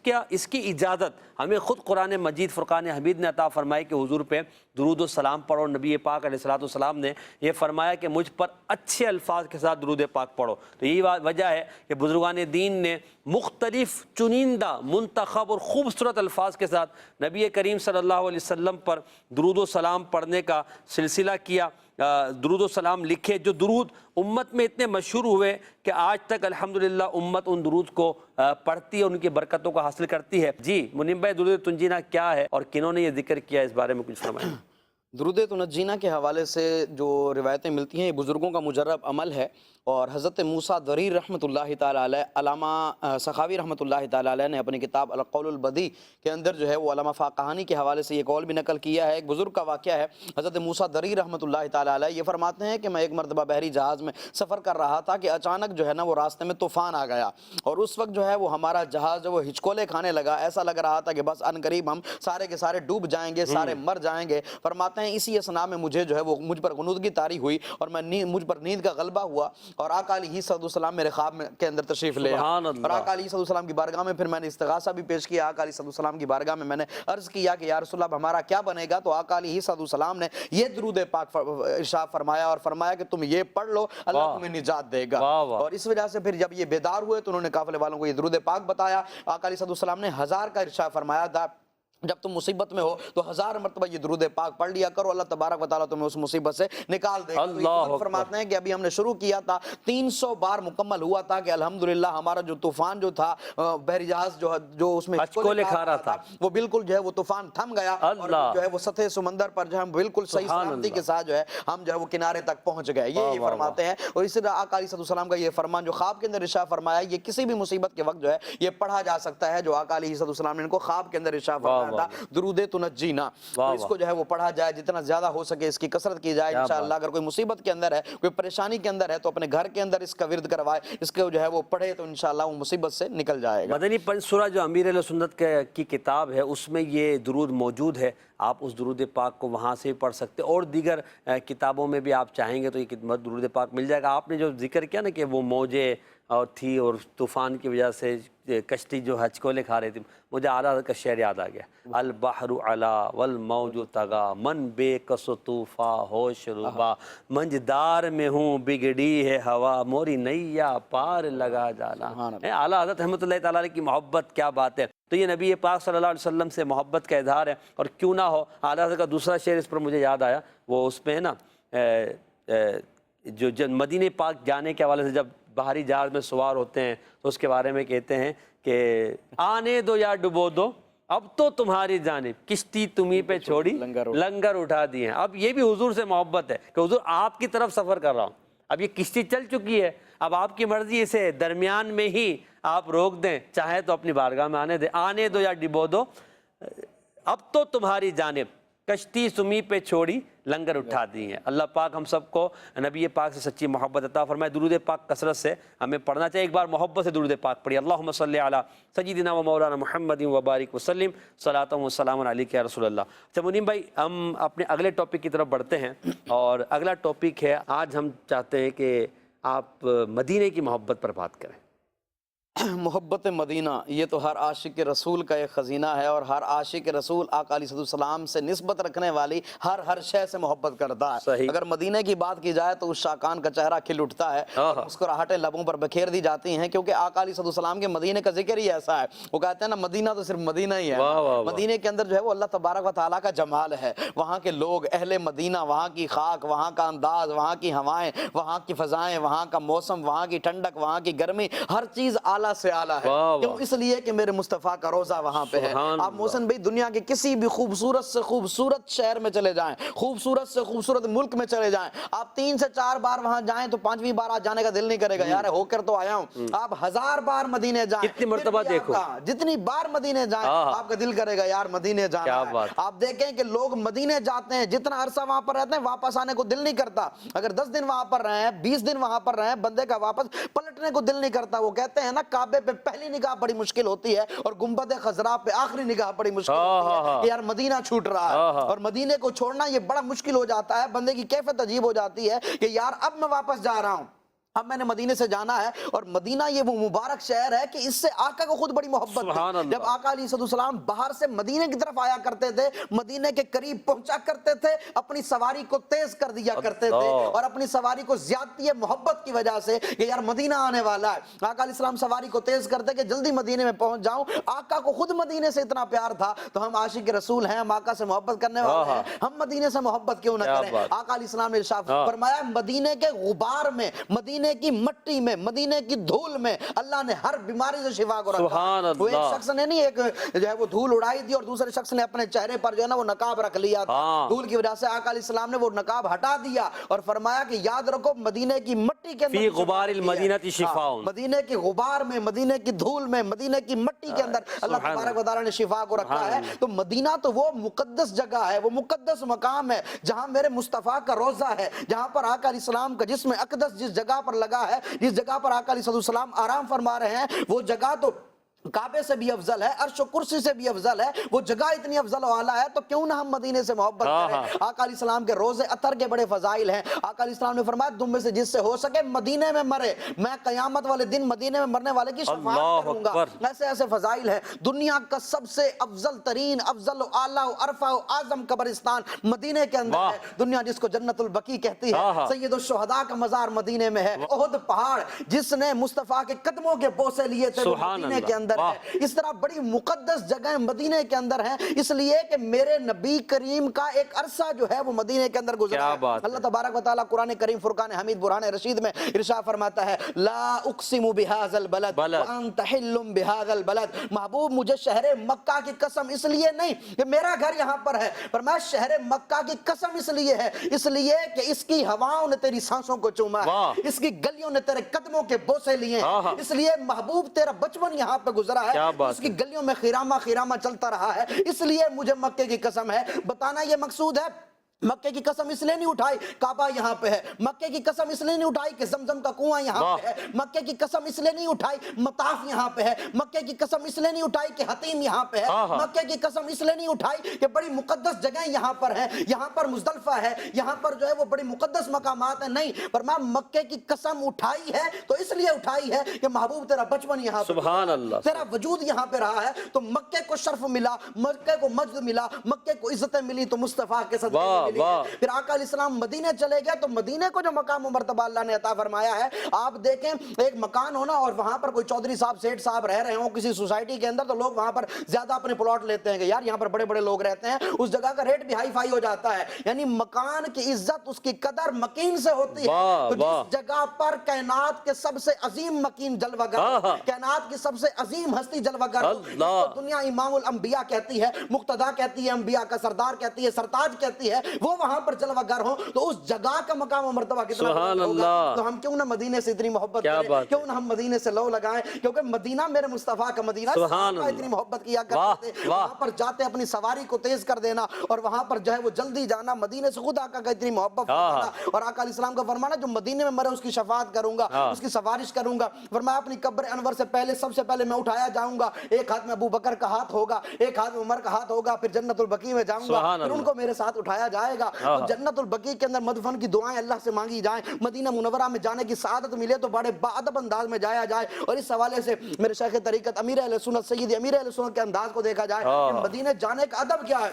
کی اجازت ہمیں خود قرآن مجید فرقان حمید نے عطا فرمائی کہ حضور پہ درود و سلام پڑھو. نبی پاک علیہ الصلوۃ والسلام نے یہ فرمایا کہ مجھ پر اچھے الفاظ کے ساتھ درود پاک پڑھو. تو یہی وجہ ہے کہ بزرگان دین نے مختلف چنندہ, منتخب اور خوبصورت الفاظ کے ساتھ نبی کریم صلی اللہ علیہ وسلم پر درود و سلام پڑھنے کا سلسلہ کیا, درود و سلام لکھے, جو درود امت میں اتنے مشہور ہوئے کہ آج تک الحمدللہ امت ان درود کو پڑھتی ہے, ان کی برکتوں کو حاصل کرتی ہے. جی منیم بھائی, درود تنجینا کیا ہے اور کنہوں نے یہ ذکر کیا, اس بارے میں کچھ فرمائیں. درود تنجینا کے حوالے سے جو روایتیں ملتی ہیں یہ بزرگوں کا مجرب عمل ہے, اور حضرت موسیٰ ضریر رحمۃ اللہ تعالیٰ علیہ, علامہ سخاوی رحمۃ اللہ تعالیٰ علیہ نے اپنی کتاب القول البدیع کے اندر جو ہے وہ علامہ فاقہانی کے حوالے سے یہ قول بھی نقل کیا ہے. ایک بزرگ کا واقعہ ہے, حضرت موسیٰ ضریر رحمۃ اللہ تعالیٰ علیہ یہ فرماتے ہیں کہ میں ایک مرتبہ بحری جہاز میں سفر کر رہا تھا کہ اچانک جو ہے نا وہ راستے میں طوفان آ گیا, اور اس وقت جو ہے وہ ہمارا جہاز جو وہ ہچکولے کھانے لگا. ایسا لگ رہا تھا کہ بس ان قریب ہم سارے کے سارے ڈوب جائیں گے, سارے مر جائیں گے. فرماتے ہیں اسی اسنا میں مجھے جو ہے وہ مجھ پر غنودگی طاری ہوئی اور مجھ پر نیند کا غلبہ ہوا, اور آقا علیہ السلام میرے خواب کے اندر تشریف لے آئے, اور آقا علیہ السلام کی بارگاہ میں پھر میں نے استغاثہ بھی پیش کیا. آقا علیہ السلام کی بارگاہ میں نے عرض کیا کہ یا رسول اللہ ہمارا کیا بنے گا, تو آقا علیہ السلام نے یہ درود پاک ارشاد فرمایا اور فرمایا کہ تم یہ پڑھ لو, اللہ تمہیں نجات دے گا. اور اس وجہ سے پھر جب یہ بیدار ہوئے تو انہوں نے قافلے والوں کو یہ درود پاک بتایا. آقا علیہ السلام نے 1000 کا ارشاد فرمایا تھا, جب تم مصیبت میں ہو تو 1000 مرتبہ یہ درود پاک پڑھ لیا کرو, اللہ تبارک و تعالیٰ تمہیں اس مصیبت سے نکال دے گا. تو فرماتے ہیں کہ ابھی ہم نے شروع کیا تھا, 300 بار مکمل ہوا تھا کہ الحمدللہ ہمارا جو طوفان جو تھا, بحری جہاز جو اس میں ہچکولے کھا رہا تھا, وہ بالکل جو ہے وہ طوفان تھم گیا, اور جو ہے وہ سطح سمندر پر جو ہم بالکل صحیح سلامتی کے ساتھ جو ہے ہم جو ہے وہ کنارے تک پہنچ گئے. یہ فرماتے ہیں. اور اسی طرح آقا علیہ السلام کا یہ فرمان جو خواب کے اندر ارشاد فرمایا, یہ کسی بھی مصیبت کے وقت جو ہے یہ پڑھا جا سکتا ہے, جو آقا علیہ السلام نے ان کو خواب کے اندر ارشاد فرمایا تھا, درود تنجینا. اس کو جو ہے وہ پڑھا جائے, جتنا زیادہ ہو سکے اس کی کثرت کی جائے. انشاءاللہ اگر کوئی مصیبت کے اندر ہے, کوئی پریشانی کے اندر ہے, تو اپنے گھر کے اندر اس کا ورد کروائے, اس کو جو ہے وہ پڑھے, تو انشاءاللہ وہ مصیبت سے نکل جائے گا. مدنی پنج سورہ جو امیر اہل سنت کی کتاب ہے اس میں یہ درود موجود ہے, آپ اس درود پاک کو وہاں سے بھی پڑھ سکتے, اور دیگر کتابوں میں بھی آپ چاہیں گے تو یہ درود پاک مل جائے گا. آپ نے جو ذکر کیا نا کہ وہ موجیں اور تھی اور طوفان کی وجہ سے کشتی جو ہچکولے کھا رہی تھی, مجھے اعلیٰ حضرت کا شعر یاد آ گیا, البحر علا والموج تگا من بے کس طوفا ہوش ربا, منجدار میں ہوں بگڑی ہے ہوا موری نیا پار لگا جانا. اعلیٰ حضرت رحمۃ اللہ تعالیٰ کی محبت کیا بات ہے. تو یہ نبی پاک صلی اللہ علیہ وسلم سے محبت کا اظہار ہے, اور کیوں نہ ہو. اعلیٰ حضرت کا دوسرا شعر اس پر مجھے یاد آیا, وہ اس میں ہے نا جو مدینہ پاک جانے کے حوالے سے جب باہری جہاز میں سوار ہوتے ہیں تو اس کے بارے میں کہتے ہیں کہ آنے دو یا ڈبو دو اب تو تمہاری جانب, کشتی تمہیں پہ چھوڑی لنگر اٹھا دیے ہیں. اب یہ بھی حضور سے محبت ہے کہ حضور آپ کی طرف سفر کر رہا ہوں, اب یہ کشتی چل چکی ہے, اب آپ کی مرضی اسے درمیان میں ہی آپ روک دیں, چاہے تو اپنی بارگاہ میں آنے دیں. آنے دو یا ڈبو دو اب تو تمہاری جانب, کشتی سمی پہ چھوڑی لنگر اٹھا دی ہیں. اللہ پاک ہم سب کو نبی پاک سے سچی محبت عطا فرمائے. درود پاک کثرت سے ہمیں پڑھنا چاہیے. ایک بار محبت سے درود پاک پڑھی, اللہم صلی علی سیدنا و مولانا محمد وبارک وسلم صلاۃ و سلام علیک یا رسول اللہ. اچھا منیم بھائی, ہم اپنے اگلے ٹاپک کی طرف بڑھتے ہیں, اور اگلا ٹاپک ہے, آج ہم چاہتے ہیں کہ آپ مدینے کی محبت پر بات کریں. محبت مدینہ یہ تو ہر عاشق رسول کا ایک خزینہ ہے، اور ہر عاشق رسول آقا علیہ السلام سے نسبت رکھنے والی ہر شے سے محبت کرتا ہے۔ صحیح۔ اگر مدینہ کی بات کی جائے تو اس شاکان کا چہرہ کھل اٹھتا ہے، مسکراہٹیں لبوں پر بکھیر دی جاتی ہیں، کیونکہ آقا علیہ السلام کے مدینہ کا ذکر ہی ایسا ہے۔ وہ کہتے ہیں نا مدینہ تو صرف مدینہ ہی ہے، مدینہ کے اندر جو ہے وہ اللہ تبارک و تعالیٰ کا جمال ہے، وہاں کے لوگ اہل مدینہ، وہاں کی خاک، وہاں کا انداز، وہاں کی ہوائیں، وہاں کی فضائیں، وہاں کا موسم، وہاں کی ٹھنڈک، وہاں کی گرمی، ہر چیز اعلیٰ سے اعلیٰ ہے۔ کیوں؟ اس لیے کہ میرے مصطفیٰ کا روزہ وہاں پہ ہے۔ آپ محسن بھائی دنیا کے کسی بھی خوبصورت سے خوبصورت شہر میں چلے جائیں، خوبصورت سے خوبصورت ملک میں چلے جائیں، آپ 3 سے 4 بار وہاں جائیں تو 5ویں بار آج جانے کا دل نہیں کرے گا، یار ہو کر تو آیا ہوں۔ آپ 1000 بار مدینے جائیں، کتنی مرتبہ دیکھو، جتنی بار مدینے جائیں آپ کا دل کرے گا یار مدینے جانا ہے۔ آپ دیکھیں کہ لوگ مدینے جاتے ہیں، جتنا عرصہ وہاں پر رہتے ہیں واپس آنے کو دل نہیں کرتا۔ اگر 10 دن وہاں پر رہے ہیں، 20 دن وہاں پر رہے ہیں، بندے کا واپس پلٹنے کو دل نہیں کرتا۔ وہ کہتے ہیں نا کعبے پہ پہلی نگاہ بڑی مشکل ہوتی ہے اور گنبد خضراء پہ آخری نگاہ بڑی مشکل ہوتی ہے کہ یار مدینہ چھوٹ رہا ہے، اور مدینے کو چھوڑنا یہ بڑا مشکل ہو جاتا ہے، بندے کی کیفیت عجیب ہو جاتی ہے کہ یار اب میں واپس جا رہا ہوں، اب میں نے مدینے سے جانا ہے۔ اور مدینہ یہ وہ مبارک شہر ہے کہ اس سے آقا کو خود بڑی محبت تھی۔ جب آقا علیہ السلام باہر سے مدینے کی طرف آیا کرتے تھے، مدینے کے قریب پہنچا کرتے تھے، اپنی سواری کو تیز کر دیا کرتے تھے، اور اپنی سواری کو زیادتی محبت کی وجہ سے کہ یار مدینہ آنے والا ہے، آقا علیہ السلام سواری کو تیز کرتے کہ جلدی مدینے میں پہنچ جاؤں۔ آقا کو خود مدینے سے اتنا پیار تھا تو ہم عاشق رسول ہیں، ہم آقا سے محبت کرنے والے ہیں، ہم مدینے سے محبت کیوں نہ کریں۔ آقا علیہ السلام نے ارشاد فرمایا مدینے کے غبار میں، مدینے کی مٹی میں، مدینے کی دھول میں اللہ نے ہر بیماری سے شفا کو رکھا۔ وہ ایک شخص نے نہیں ایک جو ہے وہ دھول اڑائی تھی اور دوسرے شخص نے اپنے چہرے پر جو ہے نا وہ نقاب رکھ لیا تھا، دھول کی وجہ سے آقا علیہ السلام نے وہ نقاب ہٹا دیا اور فرمایا کہ یاد رکھو مدینے کی مٹی کے اندر فی غبار المدینہ شفاء، مدینے کے غبار میں، مدینے کی دھول میں، مدینے کی مٹی کے اندر اللہ تبارک و تعالیٰ نے شفا کو رکھا ہے۔ تو مدینہ تو وہ مقدس جگہ ہے، وہ مقدس مقام ہے جہاں میرے مصطفیٰ کا روضہ ہے، جہاں پر آقا علیہ السلام کا جسم اقدس جس جگہ پر لگا ہے، جس جگہ پر آقا علیہ السلام آرام فرما رہے ہیں، وہ جگہ تو کعبے سے بھی افضل ہے، عرش و کرسی سے بھی افضل ہے، وہ جگہ اتنی افضل و اعلیٰ ہے، تو کیوں نہ ہم مدینے سے محبت کریں۔ آقا علیہ السلام کے روزے اطہر کے بڑے فضائل ہیں۔ آقا علیہ السلام نے فرمایا تم میں سے جس سے ہو سکے مدینے میں مرے، میں قیامت والے دن مدینے میں مرنے والے کی شفاعت کروں گا۔ ایسے ایسے فضائل ہیں۔ دنیا کا سب سے افضل ترین، افضل و اعلیٰ و عرفہ و اعظم قبرستان مدینے کے اندر ہے، دنیا جس کو جنت البقیع کہتی ہے۔ سید الشہداء کا مزار مدینے میں ہے۔ احد پہاڑ جس نے مصطفیٰ کے قدموں کے بوسے لیے تھے وہ مدینے کے اندر ہے۔ اس طرح بڑی مقدس جگہیں مدینے کے اندر ہیں، اس لیے کہ میرے نبی کریم کا ایک عرصہ جو ہے وہ مدینے کے اندر گزرا ہے۔ اللہ تبارک و تعالیٰ قرآن کریم فرقان حمید برہان رشید میں ارشاد فرماتا ہے لا اقسم بهذا البلد وانت حل بهذا البلد، محبوب مجھے شہر مکہ کی قسم اس لیے نہیں کہ میرا گھر یہاں پر ہے، فرمایا شہر مکہ کی قسم اس لیے ہے، اس لیے کہ اس کی ہواؤں نے تیری سانسوں کو چوما ہے، اس کی گلیوں نے تیرے قدموں کے بوسے لیے ہیں، اس لیے محبوب تیرا بچپن یہاں پہ گزرا ہے، اس کی گلیوں میں خیرامہ خیرامہ چلتا رہا ہے، اس لیے مجھے مکے کی قسم ہے۔ بتانا یہ مقصود ہے مکے کی قسم اس لیے نہیں اٹھائی کعبہ یہاں پہ ہے، مکے کی قسم اس لیے نہیں اٹھائی کہ زمزم کا کنواں یہاں پہ ہے، مکے کی قسم اس لیے نہیں اٹھائی مطاف یہاں پہ ہے، مکے کی قسم اس لیے نہیں اٹھائی کہ حتیم یہاں پہ ہے، مکے کی قسم اس لیے نہیں اٹھائی کہ بڑی مقدس جگہیں یہاں پر ہیں، یہاں پر مزدلفہ ہے، یہاں پر جو ہے وہ بڑی مقدس مقامات ہیں، نہیں، فرمایا مکے کی قسم اٹھائی ہے تو اس لیے اٹھائی ہے کہ محبوب تیرا بچپن یہاں پہ، سبحان اللہ، تیرا وجود یہاں پہ رہا ہے، تو مکے کو شرف ملا، مکے کو مجد ملا، مکے کو عزتیں ملی تو مصطفیٰ کے صدقے ملی۔ پھر آقا علیہ السلام مدینے چلے گئے تو مدینے کو جو مقام و مرتبہ اللہ نے عطا فرمایا ہے، آپ دیکھیں ایک مکان ہونا اور وہاں پر کوئی چودھری صاحب سیٹھ صاحب رہ رہے ہوں کسی سوسائٹی کے اندر، تو لوگ وہاں پر زیادہ اپنے پلاٹ لیتے ہیں کہ یار یہاں پر بڑے بڑے لوگ رہتے ہیں، اس جگہ کا ریٹ بھی ہائی فائی ہو جاتا ہے، یعنی مکان کی عزت اس کی قدر مکین سے ہوتی ہے۔ تو جس جگہ پر کائنات کے سب سے عظیم مکین جلوہ گر، کائنات کی سب سے عظیم ہستی جلوہ گر، دنیا امام الانبیاء کہتی ہے، مقتدا کہتی ہے، انبیاء کا سردار کہتی ہے، سرتاج کہتی ہے، وہ وہاں پر جلوہ گر ہوں تو اس جگہ کا مقام و مرتبہ کتنا ہوگا۔ تو ہم کیوں نہ مدینے سے اتنی محبت کریں، کیوں نہ ہم مدینے سے لو لگائیں، کیونکہ مدینہ میرے مصطفیٰ کا مدینہ، صحابہ اتنی محبت کیا کرتے تھے، وہاں پر جاتے اپنی سواری کو تیز کر دینا اور وہاں پر جو ہے وہ جلدی جانا، مدینے سے خود آقا کا اتنی محبت فرمانا، اور آقا علیہ السلام کا فرمانا جو مدینے میں مرے اس کی شفاعت کروں گا، اس کی سفارش کروں گا، فرمایا اپنی قبر انور سے پہلے سب سے پہلے میں اٹھایا جاؤں گا، ایک ہاتھ میں ابو بکر کا ہاتھ ہوگا، ایک ہاتھ میں عمر کا ہاتھ ہوگا، پھر جنت البقیع میں جاؤں گا، پھر ان کو میرے ساتھ اٹھایا جائے جائے گا تو جنت البقیع کے اندر مدفن کی دعائیں اللہ سے مانگی جائیں، مدینہ منورہ میں جانے کی سعادت ملے تو بڑے باادب انداز میں جایا جائے۔ اور اس حوالے سے میرے شیخ طریقت امیر اہل سنت سید امیر اہل سنت کے انداز کو دیکھا جائے کہ مدینہ جانے کا ادب کیا ہے۔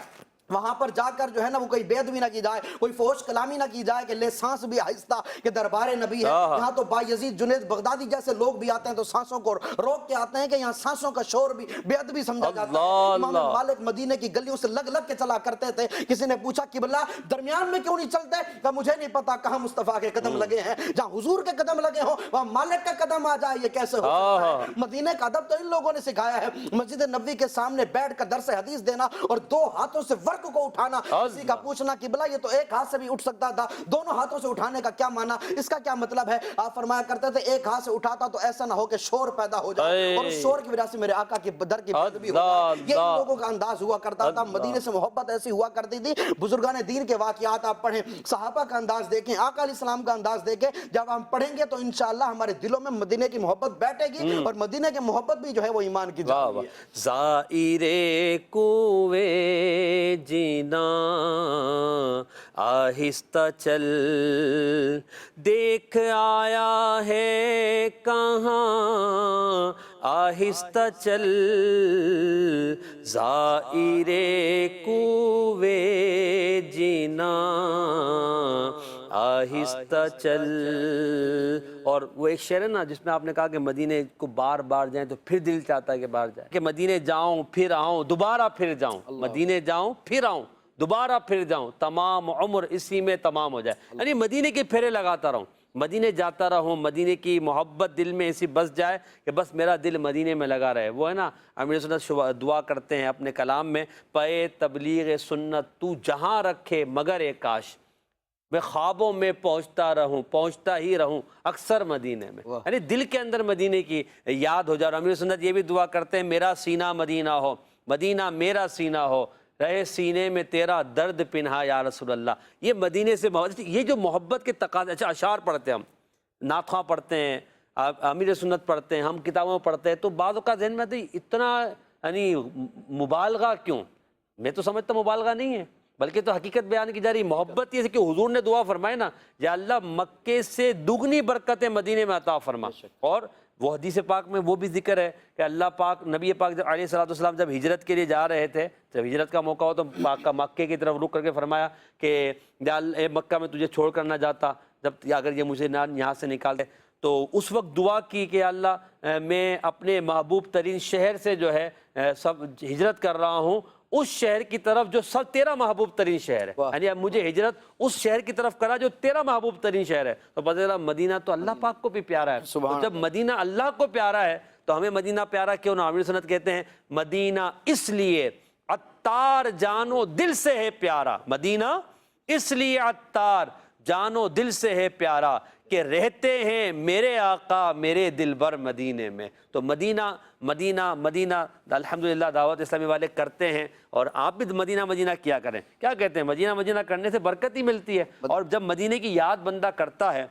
وہاں پر جا کر جو ہے نا وہ کوئی بید بھی نہ کی جائے، کوئی فوش کلامی نہ کی جائے کہ لے سانس بھی آہستہ کہ دربار نبی ہے۔ یہاں تو بایزید جنید بغدادی جیسے لوگ بھی آتے ہیں تو سانسوں کو روک کے آتے ہیں کہ یہاں سانسوں کا شور بھی بے ادبی سمجھا جاتا ہے۔ امام مالک مدینے کی گلیوں سے لگ لگ کے چلا کرتے تھے۔ کسی نے پوچھا قبلہ درمیان میں کیوں نہیں چلتے؟ کہ مجھے نہیں پتا کہاں مصطفیٰ کے قدم لگے ہیں، جہاں حضور کے قدم لگے ہوں وہاں مالک کا قدم آ جائے، یہ کیسے ہو سکتا ہے؟ مدینے کا ادب تو ان لوگوں نے سکھایا ہے۔ مسجد نبوی کے سامنے بیٹھ کر درس حدیث دینا اور دو ہاتھوں سے ورق کو اٹھانا، کسی کا پوچھنا قبلہ یہ تو ایک ہاتھ سے بھی اٹھ سکتا تھا، دونوں ہاتھوں سے اٹھانے کا کیا معنی، اس کا کیا مطلب ہے؟ آپ فرمایا کرتے تھے ایک ہاتھ سے اٹھاتا تو ایسا نہ ہو کہ شور پیدا ہو جائے اور اس شور کی وجہ سے میرے آقا کی در کی بد بھی ہو جائے۔ یہ ان لوگوں کا انداز ہوا کرتا تھا۔ مدینے سے محبت ایسی ہوا کرتی تھی۔ بزرگان دین کے واقعات آپ پڑھیں، صحابہ کا انداز دیکھیں، آقا علیہ السلام کا انداز دیکھیں، جب ہم پڑھیں گے تو انشاءاللہ ہمارے دلوں میں مدینے کی محبت بیٹھے گی اور مدینے کی محبت بھی جو ہے وہ ایمان کی جان ہے۔ زائر کوے جینا آہستہ چل، دیکھ آیا ہے کہاں آہستہ چل، زائر کوے جینا آہستہ چل۔ اور وہ ایک شعر ہے نا جس میں آپ نے کہا کہ مدینے کو بار بار جائیں تو پھر دل چاہتا ہے کہ بار جائیں، کہ مدینے جاؤں پھر آؤں دوبارہ پھر جاؤں، مدینے جاؤں پھر آؤں دوبارہ پھر جاؤں، تمام عمر اسی میں تمام ہو جائے۔ یعنی مدینے کے پھیرے لگاتا رہوں، مدینے جاتا رہوں، مدینے کی محبت دل میں ایسی بس جائے کہ بس میرا دل مدینے میں لگا رہے۔ وہ ہے نا امیر سنت دعا کرتے ہیں اپنے کلام میں، پے تبلیغ سنت تو جہاں رکھے مگر ایک کاش، میں خوابوں میں پہنچتا ہی رہوں اکثر مدینے میں۔ یعنی دل کے اندر مدینے کی یاد ہو جائے۔ اور امیر سنت یہ بھی دعا کرتے ہیں، میرا سینہ مدینہ ہو، مدینہ میرا سینہ ہو، رہے سینے میں تیرا درد پنہا یا رسول اللہ۔ یہ مدینے سے محبت، یہ جو محبت کے تقاضے، اچھا اشعار پڑھتے ہیں ہم، نعت خواں پڑھتے ہیں، امیر سنت پڑھتے ہیں، ہم کتابوں میں پڑھتے ہیں، تو بعض اوقات ذہن میں آتا ہے اتنا یعنی مبالغہ کیوں؟ میں تو سمجھتا مبالغہ نہیں ہے، بلکہ تو حقیقت بیان کی جا رہی محبت یہ ہے کہ حضور نے دعا فرمائے نا، یا اللہ مکے سے دگنی برکتیں مدینے میں عطا فرما۔ اور وہ حدیث پاک میں وہ بھی ذکر ہے کہ اللہ پاک نبی پاک جب علیہ الصلوۃ والسلام جب ہجرت کے لیے جا رہے تھے، جب ہجرت کا موقع ہو تو مکے کی طرف رک کر کے فرمایا کہ یا اللہ اے مکہ میں تجھے چھوڑ کر نہ جاتا، جب اگر یہ مجھے نہ یہاں سے نکال دے، تو اس وقت دعا کی کہ اللہ میں اپنے محبوب ترین شہر سے جو ہے سب ہجرت کر رہا ہوں اس شہر کی طرف جو سب تیرا محبوب ترین شہر ہے، یعنی اب مجھے ہجرت اس شہر کی طرف کرا جو تیرا محبوب ترین شہر ہے۔ تو پتہ چلا مدینہ تو اللہ پاک کو بھی پیارا ہے، تو جب مدینہ اللہ کو پیارا ہے تو ہمیں مدینہ پیارا کیوں نہ؟ امیر سنت کہتے ہیں مدینہ اس لیے عطار جانو دل سے ہے پیارا، مدینہ اس لیے عطار جانو دل سے ہے پیارا کہ رہتے ہیں میرے آقا میرے دلبر مدینے میں۔ تو مدینہ الحمدللہ دعوت اسلامی والے کرتے ہیں، اور آپ بھی مدینہ کیا کریں۔ کیا کہتے ہیں؟ مدینہ کرنے سے برکت ہی ملتی ہے، اور جب مدینے کی یاد بندہ کرتا ہے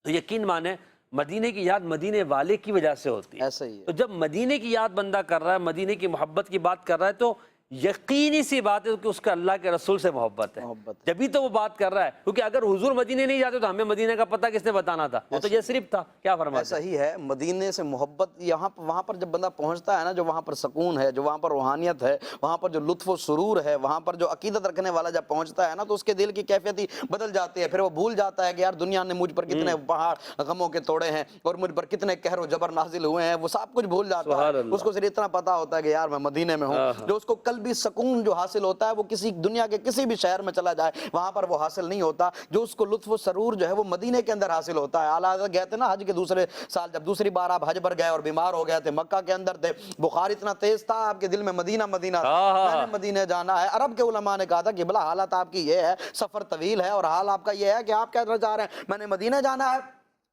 تو یقین مانے مدینے کی یاد مدینے والے کی وجہ سے ہوتی ہے۔ ایسا ہی ہے۔ تو جب مدینے کی یاد بندہ کر رہا ہے، مدینے کی محبت کی بات کر رہا ہے، تو یقینی سی بات ہے کہ اس کا اللہ کے رسول سے محبت ہے، جبھی تو وہ بات کر رہا ہے۔ کیونکہ اگر حضور مدینے نہیں جاتے تو ہمیں مدینے کا پتہ کس نے بتانا تھا؟ وہ تو یہ صرف تھا۔ کیا فرماتے ہیں؟ ایسا ہی ہے، مدینے سے محبت وہاں پر جب بندہ پہنچتا ہے نا، جو وہاں پر سکون ہے، جو وہاں پر روحانیت ہے، وہاں پر جو لطف و سرور ہے، وہاں پر جو عقیدت رکھنے والا جب پہنچتا ہے نا تو اس کے دل کی کیفیت ہی بدل جاتی ہے۔ پھر وہ بھول جاتا ہے کہ یار دنیا نے مجھ پر کتنے پہاڑ غموں کے توڑے ہیں اور مجھ پر کتنے قہر و جبر نازل ہوئے ہیں، وہ سب کچھ بھول جاتا ہے۔ اس کو صرف اتنا پتا ہوتا ہے کہ یار میں مدینے میں ہوں۔ جو اس کو قلبی سکون جو حاصل ہوتا ہے وہ کسی دنیا کے کسی بھی شہر میں چلا جائے وہاں پر وہ حاصل نہیں ہوتا۔ جو اس کو لطف و سرور جو ہے وہ مدینے کے اندر حاصل ہوتا ہے۔ اعلیٰ حضرت گئے تھے نا حج کے دوسرے سال، جب دوسری بار آپ حج پر گئے اور بیمار ہو گئے تھے، مکہ کے اندر تھے، بخار اتنا تیز تھا آپ کے دل میں مدینہ میں نے مدینے جانا ہے۔ عرب کے علماء نے کہا تھا کہ بلا حالت آپ کی یہ ہے، سفر طویل ہے اور حال آپ کا یہ ہے کہ آپ کیا چاہ رہے ہیں، میں نے مدینے جانا ہے۔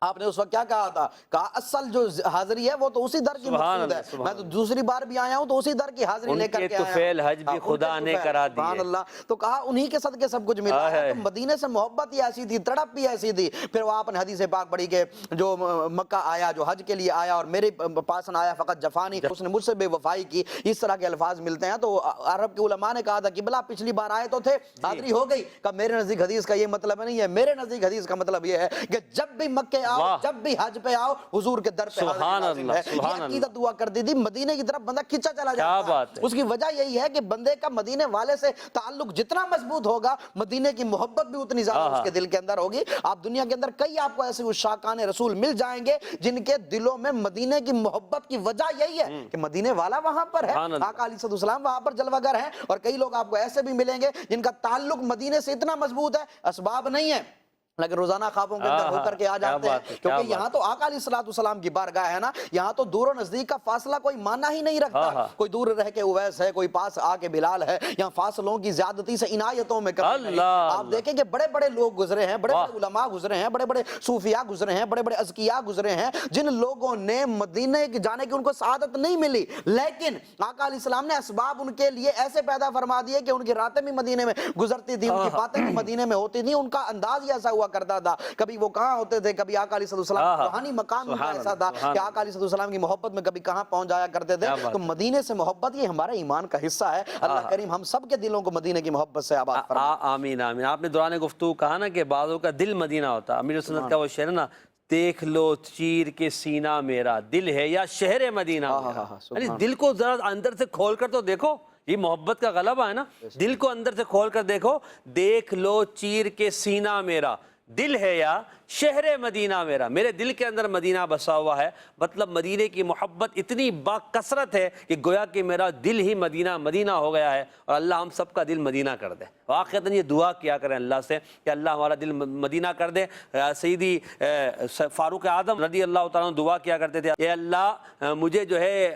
آپ نے اس وقت کیا کہا تھا؟ کہا اصل جو حاضری ہے وہ تو اسی در کی مقصود ہے، میں تو دوسری بار بھی آیا ہوں تو اسی در کی حاضری لے کر کے آیا ہوں۔ طفیل حج بھی خدا نے کرا دیے۔ سبحان اللہ۔ تو کہا انہی کے صدقے سب کچھ ملا ہے۔ تو مدینے سے محبت ہی ایسی تھی، تڑپ بھی ایسی تھی۔ پھر وہ آپ نے حدیث پاک پڑھی کہ جو مکہ آیا، جو حج کے لیے آیا اور میرے پاس نہ آیا فقط جفانی، اس نے مجھ سے بے وفائی کی، اس طرح کے الفاظ ملتے ہیں۔ تو عرب کے علماء نے کہا تھا کہ بلا پچھلی بار آئے تو تھے، حاضری ہو گئی۔ کہ میرے نزدیک حدیث کا یہ مطلب نہیں ہے، میرے نزدیک حدیث کا مطلب یہ ہے کہ جب بھی مکے آؤ، جب بھی حج پہ آؤ، حضور کے در پہ سبحان حاضری اللہ، ہے۔ سبحان یہ عقیدت ہوا کرتی تھی، مدینے کی طرف بندہ کھینچا چلا کیا جاتا بات ہے۔ اس کی وجہ یہی ہے کہ بندے کا مدینے والے سے تعلق جتنا مضبوط ہوگا، مدینے کی محبت بھی اتنی زیادہ اس کے دل کے اندر ہوگی۔ آپ دنیا کے اندر کئی آپ کو ایسے عشاقان رسول مل جائیں گے جن کے دلوں میں مدینے کی محبت کی وجہ یہی ہے کہ مدینے والا وہاں پر ہے، آقا علیہ السلام وہاں پر جلوہ گر ہیں۔ اور کئی لوگ آپ کو ایسے بھی ملیں گے جن کا تعلق مدینے سے اتنا مضبوط ہے، اسباب نہیں ہے لیکن روزانہ خوابوں کے اندر ہو کر کے آ جاتے ہیں، کیونکہ یہاں تو آقا علیہ السلام کی بارگاہ ہے نا، یہاں تو دور و نزدیک کا فاصلہ کوئی معنی ہی نہیں رکھتا۔ کوئی دور رہ کے اویس ہے، کوئی پاس آ کے بلال ہے، یہاں فاصلوں کی زیادتی سے عنایتوں میں کمی نہیں۔ آپ دیکھیں کہ بڑے بڑے لوگ گزرے ہیں، بڑے بڑے علماء گزرے ہیں، بڑے بڑے صوفیاء گزرے ہیں، بڑے بڑے اذکیاء گزرے ہیں، جن لوگوں نے مدینے جانے کی ان کو سعادت نہیں ملی، لیکن آقا علیہ السلام نے اسباب ان کے لیے ایسے پیدا فرما دیے کہ ان کی راتیں بھی مدینے میں گزرتی تھی، ان کی باتیں بھی مدینے میں ہوتی تھیں، ان کا انداز ہی ایسا ہوا کرتا تھا۔ کبھی وہ کہاں ہوتے تھے، کبھی آقا علیہ السلام روحانی مقام ان کا ایسا تھا کہ آقا علیہ السلام کی محبت میں کبھی کہاں پہنچ جایا کرتے تھے۔ تو مدینے سے محبت یہ ہمارے ایمان کا حصہ ہے۔ اللہ کریم ہم سب کے دلوں کو مدینے کی محبت سے آباد فرمائے۔ آمین آمین۔ آپ نے دوران گفتگو کہا نا کہ بعضوں کا دل مدینہ ہوتا، امیر سنت کا وہ شعر ہے نا، دیکھ لو چیر کے سینہ میرا دل ہے یا شہر مدینہ میرا۔ یعنی دل کو ذرا اندر سے کھول کر تو دیکھو، یہ محبت کا غلبہ ہے نا، دل کو اندر سے کھول کر دیکھو، دیکھ لو چیر کے سینہ میرا دل ہے یا شہر مدینہ میرا، میرے دل کے اندر مدینہ بسا ہوا ہے۔ مطلب مدینے کی محبت اتنی باکثرت ہے کہ گویا کہ میرا دل ہی مدینہ مدینہ ہو گیا ہے، اور اللہ ہم سب کا دل مدینہ کر دے۔ واقعتاً یہ دعا کیا کریں اللہ سے کہ اللہ ہمارا دل مدینہ کر دے۔ سیدی فاروق اعظم رضی اللہ تعالیٰ عنہ دعا کیا کرتے تھے، اے اللہ مجھے جو ہے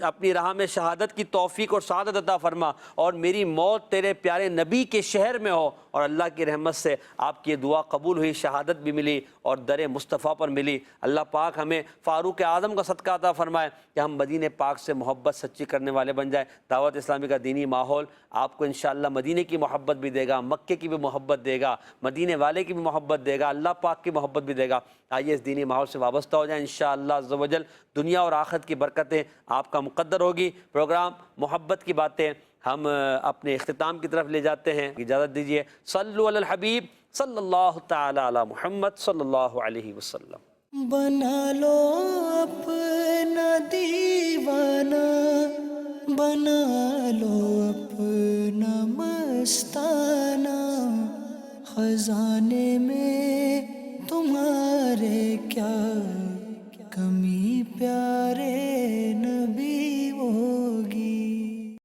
اپنی راہ میں شہادت کی توفیق اور سعادت عطا فرما، اور میری موت تیرے پیارے نبی کے شہر میں ہو۔ اور اللہ کی رحمت سے آپ کی دعا قبول ہوئی، شہادت بھی ملی اور در مصطفیٰ پر ملی۔ اللہ پاک ہمیں فاروق اعظم کا صدقہ عطا فرمائے کہ ہم مدینہ پاک سے محبت سچی کرنے والے بن جائیں۔ دعوت اسلامی کا دینی ماحول آپ کو انشاءاللہ مدینے کی محبت بھی دے گا، مکے کی بھی محبت دے گا، مدینے والے کی بھی محبت دے گا، اللہ پاک کی محبت بھی دے گا۔ آئیے اس دینی ماحول سے وابستہ ہو جائیں، انشاءاللہ عز و جل دنیا اور آخرت کی برکتیں آپ کا مقدر ہوگی۔ پروگرام محبت کی باتیں ہم اپنے اختتام کی طرف لے جاتے ہیں، اجازت دیجیے۔ صلو علی الحبیب صلی اللہ تعالی علی محمد صلی اللہ علیہ وسلم۔ بنا لو اپنا دیوانہ، بنا لو اپنا مستانہ، خزانے میں تمہارے کیا کمی پیارے نبی